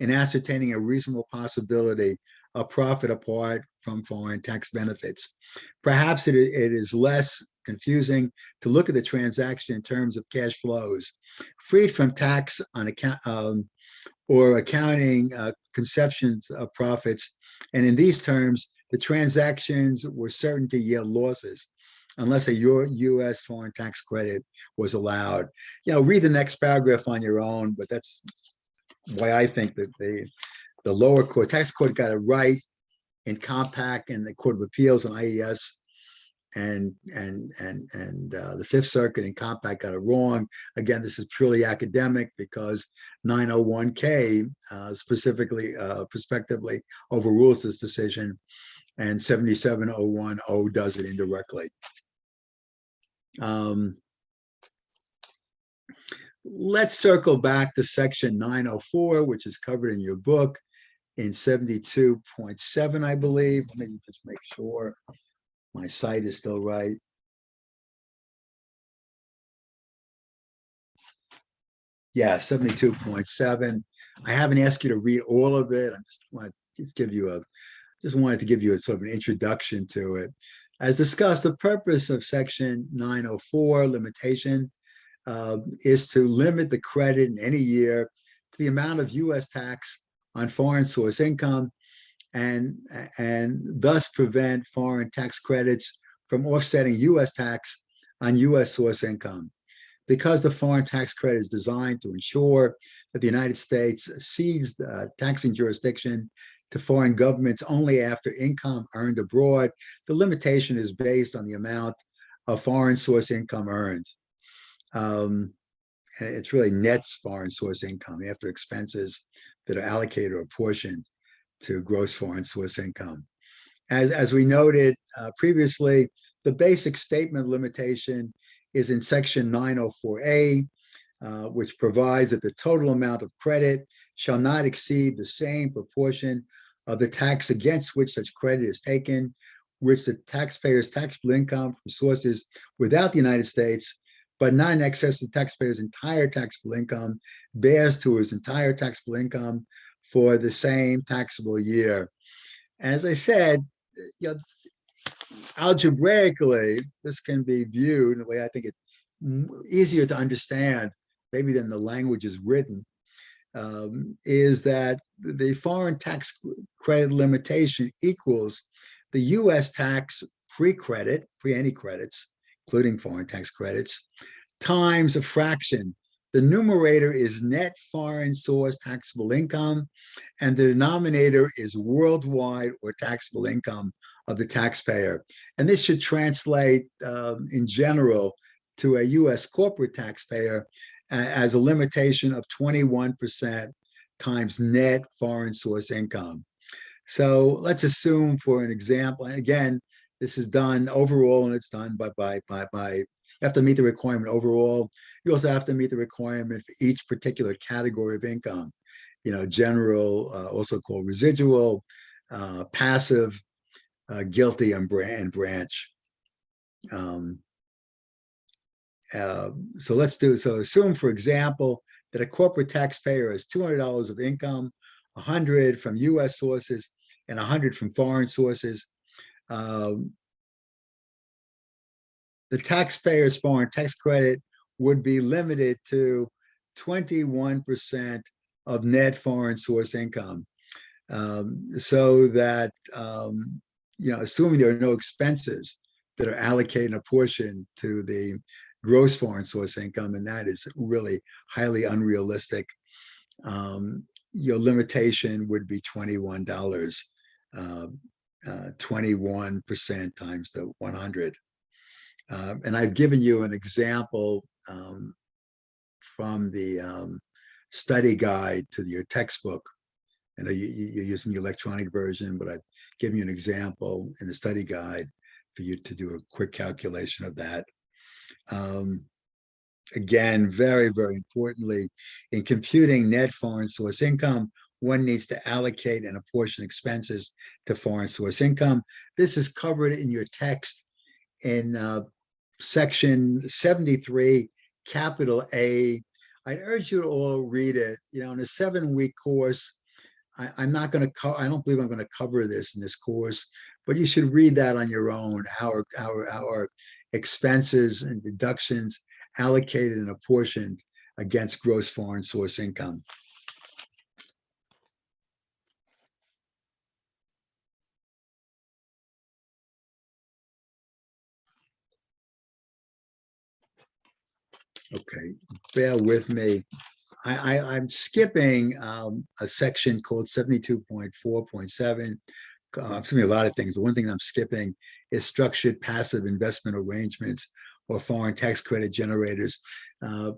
in ascertaining a reasonable possibility of profit apart from foreign tax benefits. Perhaps it is less confusing to look at the transaction in terms of cash flows, freed from tax on account or accounting conceptions of profits. And in these terms, the transactions were certain to yield losses unless a U.S. foreign tax credit was allowed. Read the next paragraph on your own, but that's why I think that the lower court, tax court, got it right in Compact, and the Court of Appeals and IES and the Fifth Circuit and Compact got it wrong. Again, this is purely academic because 901K prospectively overrules this decision, and 77010 does it indirectly. Let's circle back to section 904, which is covered in your book in 72.7, I believe. Let me just make sure my site is still right. Yeah, 72.7. I haven't asked you to read all of it. I just wanted to give you a sort of an introduction to it. As discussed, the purpose of section 904 limitation is to limit the credit in any year to the amount of U.S. tax on foreign source income, and thus prevent foreign tax credits from offsetting U.S. tax on U.S. source income. Because the foreign tax credit is designed to ensure that the United States cedes taxing jurisdiction to foreign governments only after income earned abroad, the limitation is based on the amount of foreign source income earned. And it's really nets foreign source income after expenses that are allocated or apportioned to gross foreign source income. As we noted previously, the basic statement limitation is in section 904A, which provides that the total amount of credit shall not exceed the same proportion of the tax against which such credit is taken, which the taxpayer's taxable income from sources without the United States, but not in excess of the taxpayer's entire taxable income, bears to his entire taxable income for the same taxable year. As I said, algebraically, this can be viewed in a way I think it's easier to understand, maybe than the language is written, is that the foreign tax credit limitation equals the U.S. tax pre-credit, pre any credits, including foreign tax credits, times a fraction. The numerator is net foreign source taxable income, and the denominator is worldwide or taxable income of the taxpayer. And this should translate in general to a U.S. corporate taxpayer as a limitation of 21% times net foreign source income. So let's assume, for an example, and again, this is done overall, and it's done by you have to meet the requirement overall. You also have to meet the requirement for each particular category of income. General, also called residual, passive, guilty, and branch. So assume, for example, that a corporate taxpayer has $200 of income, 100 from U.S. sources and 100 from foreign sources. The taxpayer's foreign tax credit would be limited to 21% of net foreign source income. So that, assuming there are no expenses that are allocated in a portion to the gross foreign source income, and that is really highly unrealistic, your limitation would be $21, 21% times the 100. And I've given you an example from the study guide to your textbook. I know you're using the electronic version, but I've given you an example in the study guide for you to do a quick calculation of that. Again, very, very importantly, in computing net foreign source income, one needs to allocate and apportion expenses to foreign source income. This is covered in your text in section 73, capital A. I urge you to all read it. You know, in a 7-week course, I'm not going to. I don't believe I'm going to cover this in this course, but you should read that on your own. How our expenses and deductions allocated and apportioned against gross foreign source income. Okay, bear with me. I'm skipping a section called 72.4.7. I'm skipping a lot of things, but one thing I'm skipping is structured passive investment arrangements or foreign tax credit generators. For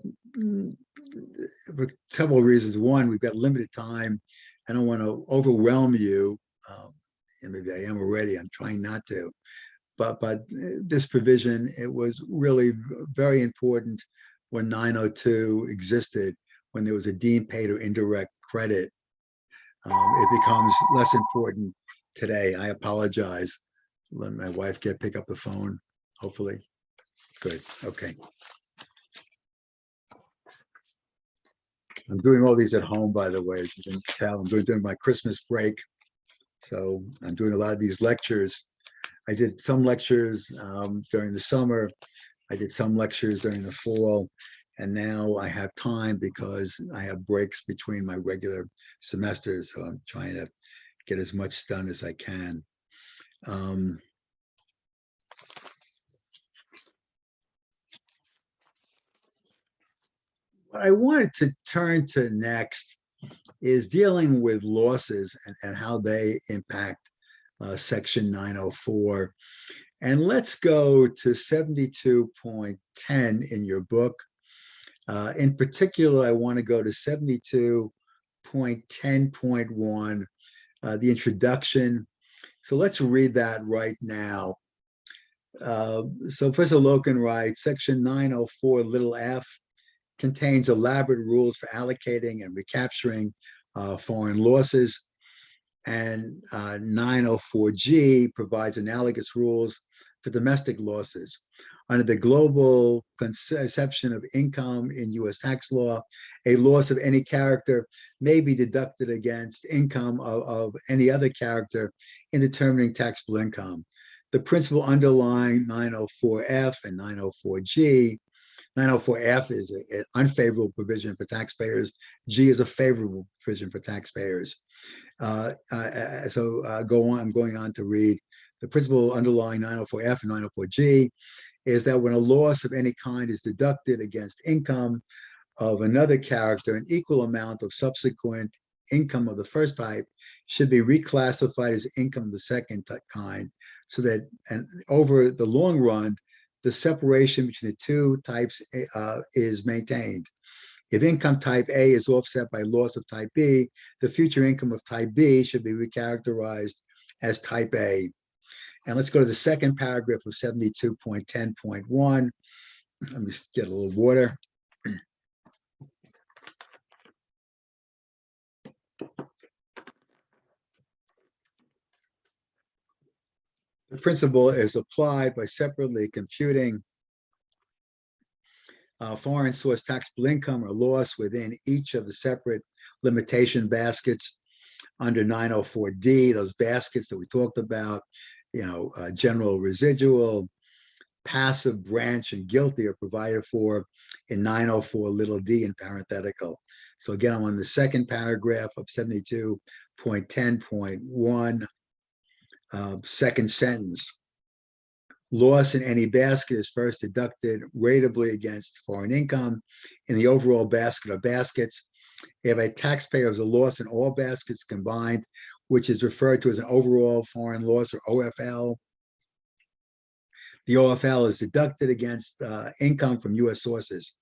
several reasons. One, we've got limited time. I don't want to overwhelm you. And maybe I am already. I'm trying not to. But this provision, it was really very important when 902 existed, when there was a deemed paid or indirect credit. It becomes less important today. I apologize. Let my wife pick up the phone, hopefully. Good, okay. I'm doing all these at home, by the way, as you can tell. I'm during my Christmas break. So I'm doing a lot of these lectures. I did some lectures during the summer. I did some lectures during the fall. And now I have time because I have breaks between my regular semesters. So I'm trying to get as much done as I can. What I wanted to turn to next is dealing with losses and how they impact section 904. And let's go to 72.10 in your book. In particular, I want to go to 72.10.1, the introduction. So let's read that right now. So Professor Loken writes, section 904 little f contains elaborate rules for allocating and recapturing foreign losses. And 904G provides analogous rules for domestic losses. Under the global conception of income in US tax law, a loss of any character may be deducted against income of any other character in determining taxable income. The principle underlying 904F and 904G, 904F is an unfavorable provision for taxpayers. G is a favorable provision for taxpayers. I'm going on to read. The principle underlying 904F and 904G is that when a loss of any kind is deducted against income of another character, an equal amount of subsequent income of the first type should be reclassified as income of the second kind, so that, and over the long run, the separation between the two types is maintained. If income type A is offset by loss of type B, the future income of type B should be recharacterized as type A. And let's go to the second paragraph of 72.10.1. Let me get a little water. The principle is applied by separately computing foreign source taxable income or loss within each of the separate limitation baskets under 904D, those baskets that we talked about, general residual, passive, branch, and guilty are provided for in 904 little d in parenthetical. So again, I'm on the second paragraph of 72.10.1, second sentence. Loss in any basket is first deducted ratably against foreign income in the overall basket of baskets. If a taxpayer has a loss in all baskets combined, which is referred to as an overall foreign loss or OFL, The OFL is deducted against income from U.S. sources.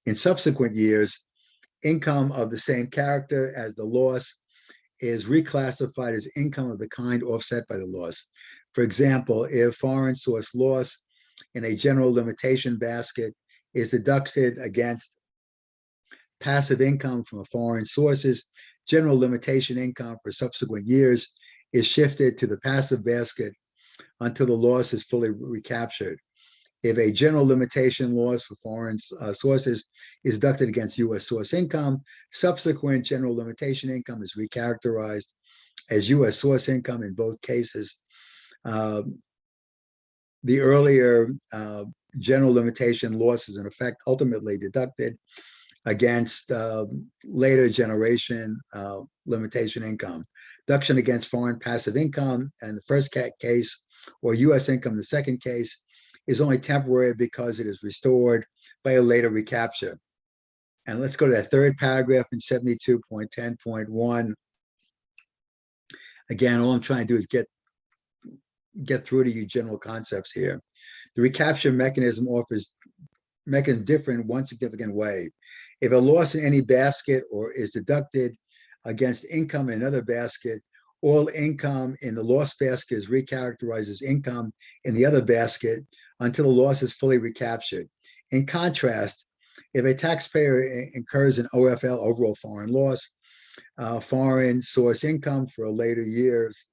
In subsequent years, income of the same character as the loss is reclassified as income of the kind offset by the loss. For example, if foreign source loss in a general limitation basket is deducted against passive income from foreign sources, general limitation income for subsequent years is shifted to the passive basket until the loss is fully recaptured. If a general limitation loss for foreign sources is deducted against U.S. source income, subsequent general limitation income is recharacterized as U.S. source income in both cases. The earlier general limitation loss is in effect ultimately deducted against later generation limitation income. Deduction against foreign passive income in the first case, or U.S. income in the second case, is only temporary because it is restored by a later recapture. And let's go to that third paragraph in 72.10.1. Again, all I'm trying to do is get through to you general concepts here. The recapture mechanism differ in one significant way. If a loss in any basket or is deducted against income in another basket, all income in the loss basket is recharacterized as income in the other basket until the loss is fully recaptured. In contrast, if a taxpayer incurs an OFL, overall foreign loss, foreign source income for later years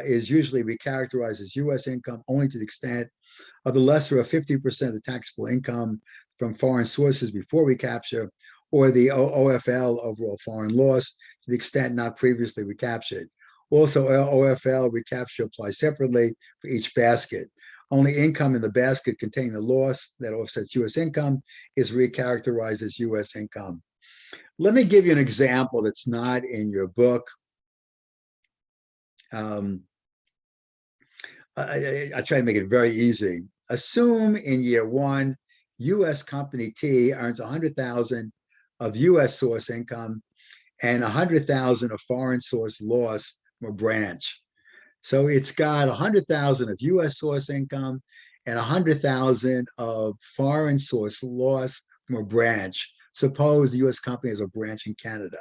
is usually recharacterized as U.S. income only to the extent of the lesser of 50% of the taxable income from foreign sources before recapture, or the OFL, overall foreign loss, to the extent not previously recaptured. Also, OFL recapture applies separately for each basket. Only income in the basket containing the loss that offsets U.S. income is recharacterized as U.S. income. Let me give you an example that's not in your book. I try to make it very easy. Assume in year one, U.S. company T earns 100,000 of U.S. source income and 100,000 of foreign source loss from a branch. So it's got 100,000 of U.S. source income and 100,000 of foreign source loss from a branch. Suppose the U.S. company has a branch in Canada.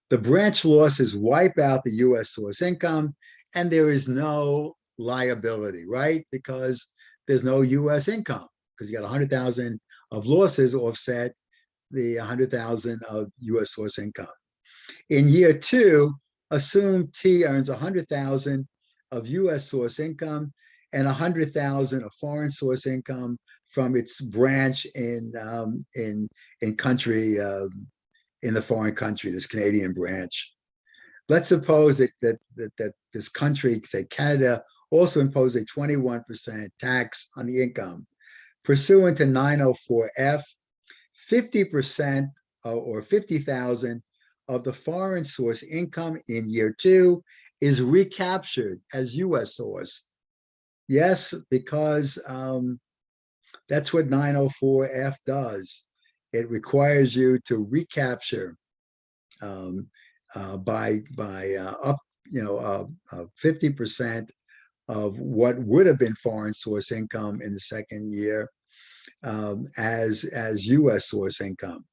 The branch losses wipe out the U.S. source income, and there is no liability, right? Because there's no U.S. income, because you got 100,000 of losses offset the 100,000 of U.S. source income. In year two, assume T earns 100,000 of U.S. source income and 100,000 of foreign source income from its branch in country, in the foreign country, this Canadian branch. Let's suppose that this country, say Canada, also impose a 21% tax on the income. Pursuant to 904F, 50% or 50,000 of the foreign source income in year two is recaptured as U.S. source. Yes, because that's what 904F does. It requires you to recapture by up 50% of what would have been foreign source income in the second year as U.S. source income.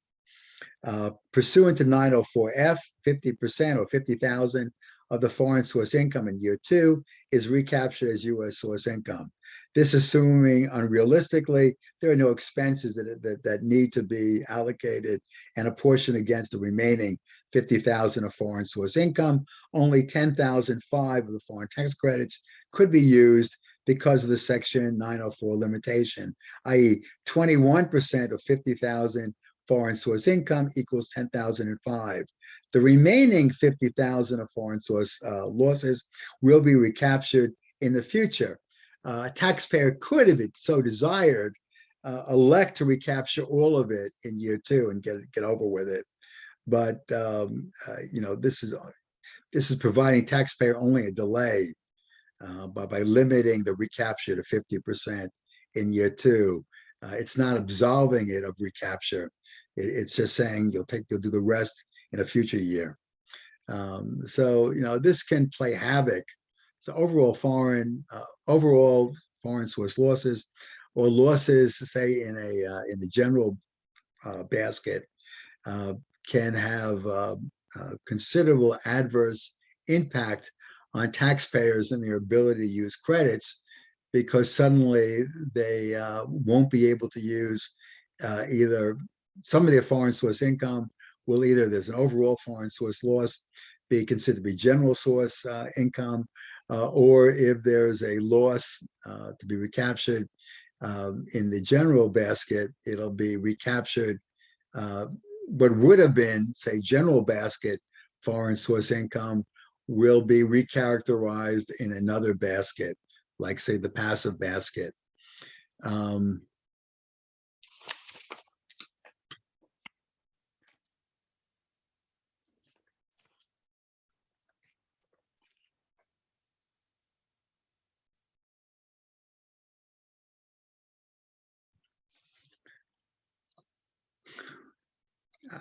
Pursuant to 904F, 50% or 50,000 of the foreign source income in year two is recaptured as U.S. source income. This assuming unrealistically, there are no expenses that need to be allocated and apportioned against the remaining 50,000 of foreign source income. Only 10,005 of the foreign tax credits could be used because of the Section 904 limitation, i.e. 21% of 50,000 foreign source income equals 10,005. The remaining 50,000 of foreign source losses will be recaptured in the future. A taxpayer could, if it so desired, elect to recapture all of it in year two and get over with it. But this is providing taxpayer only a delay by limiting the recapture to 50% in year two. It's not absolving it of recapture. It's just saying you'll do the rest in a future year. So this can play havoc. So overall foreign source losses, or losses, say in the general basket, can have considerable adverse impact on taxpayers and their ability to use credits, because suddenly they won't be able to use either some of their foreign source income will either, there's an overall foreign source loss, be considered to be general source income, or if there's a loss to be recaptured in the general basket, it'll be recaptured. What would have been, say, general basket foreign source income will be recharacterized in another basket, like, say, the passive basket.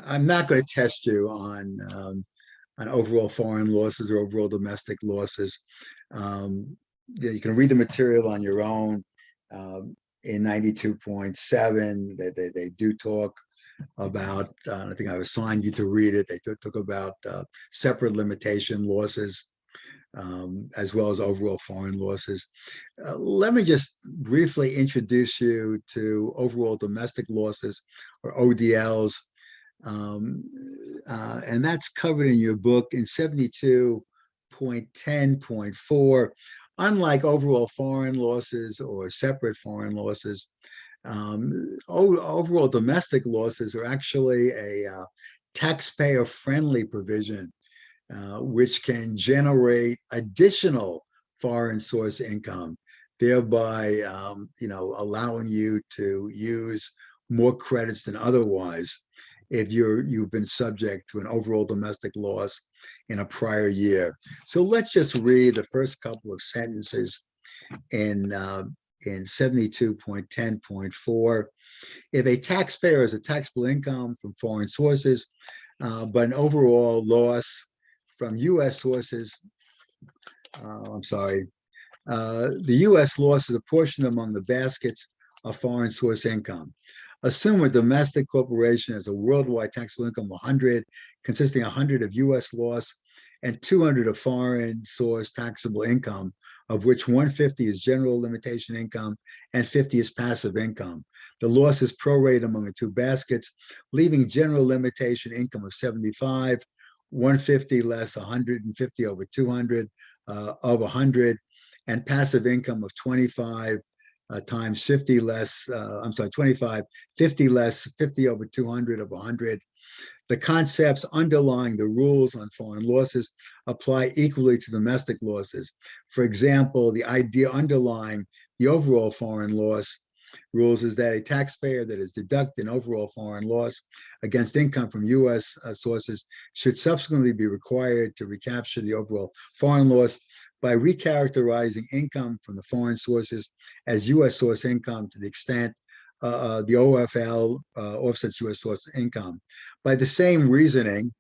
I'm not going to test you on overall foreign losses or overall domestic losses. You can read the material on your own. In 92.7, they do talk about, I think I assigned you to read it, they talk about separate limitation losses, as well as overall foreign losses. Let me just briefly introduce you to overall domestic losses, or ODLs. And that's covered in your book in 72.10.4. Unlike overall foreign losses or separate foreign losses, overall domestic losses are actually a taxpayer-friendly provision, which can generate additional foreign source income, thereby allowing you to use more credits than otherwise if you've been subject to an overall domestic loss in a prior year. So let's just read the first couple of sentences in 72.10.4. If a taxpayer has a taxable income from foreign sources, but an overall loss from U.S. sources, the U.S. loss is apportioned among the baskets of foreign source income. Assume a domestic corporation has a worldwide taxable income of 100, consisting 100 of U.S. loss and 200 of foreign source taxable income, of which 150 is general limitation income and 50 is passive income. The loss is prorated among the two baskets, leaving general limitation income of 75, 150 less 150 over 200 of 100, and passive income of 25 times 50 less, 25, 50 less 50 over 200 of 100. The concepts underlying the rules on foreign losses apply equally to domestic losses. For example, the idea underlying the overall foreign loss rules is that a taxpayer that is deducted an overall foreign loss against income from U.S. sources should subsequently be required to recapture the overall foreign loss by recharacterizing income from the foreign sources as U.S. source income to the extent the OFL offsets U.S. source income. By the same reasoning,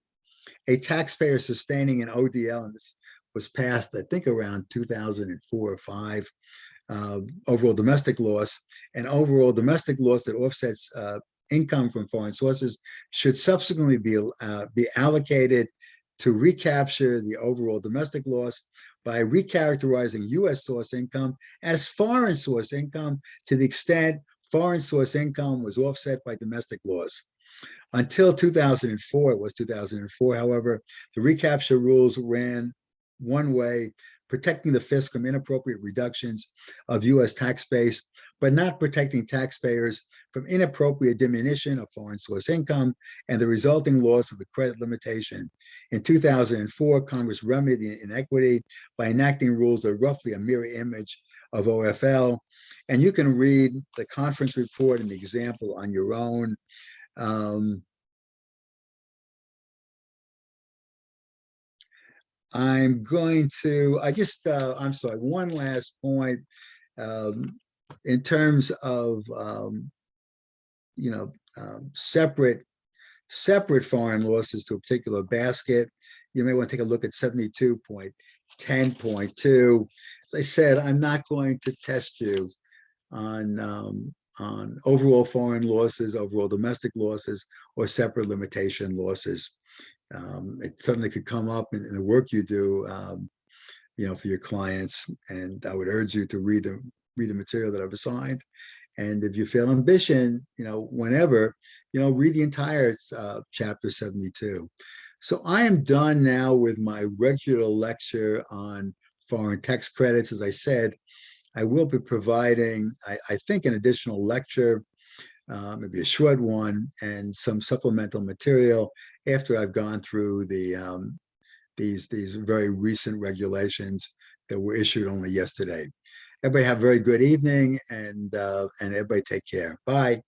a taxpayer sustaining an ODL, and this was passed, I think, around 2004 or 5, overall domestic loss, and overall domestic loss that offsets income from foreign sources should subsequently be allocated to recapture the overall domestic loss by recharacterizing U.S. source income as foreign source income to the extent foreign source income was offset by domestic loss. Until 2004, it was 2004, however, the recapture rules ran one way, protecting the fisc from inappropriate reductions of U.S. tax base, but not protecting taxpayers from inappropriate diminution of foreign source income and the resulting loss of the credit limitation. In 2004, Congress remedied the inequity by enacting rules that are roughly a mirror image of OFL. And you can read the conference report and the example on your own. I'm sorry, one last point in terms of, separate foreign losses to a particular basket. You may want to take a look at 72.10.2. as I said, I'm not going to test you on overall foreign losses, overall domestic losses, or separate limitation losses. It certainly could come up in the work you do, for your clients. And I would urge you to read the material that I've assigned. And if you feel ambition, whenever, read the entire chapter 72. So I am done now with my regular lecture on foreign tax credits. As I said, I will be providing, I think, an additional lecture, maybe a short one, and some supplemental material after I've gone through these very recent regulations that were issued only yesterday. Everybody have a very good evening, and everybody take care. Bye.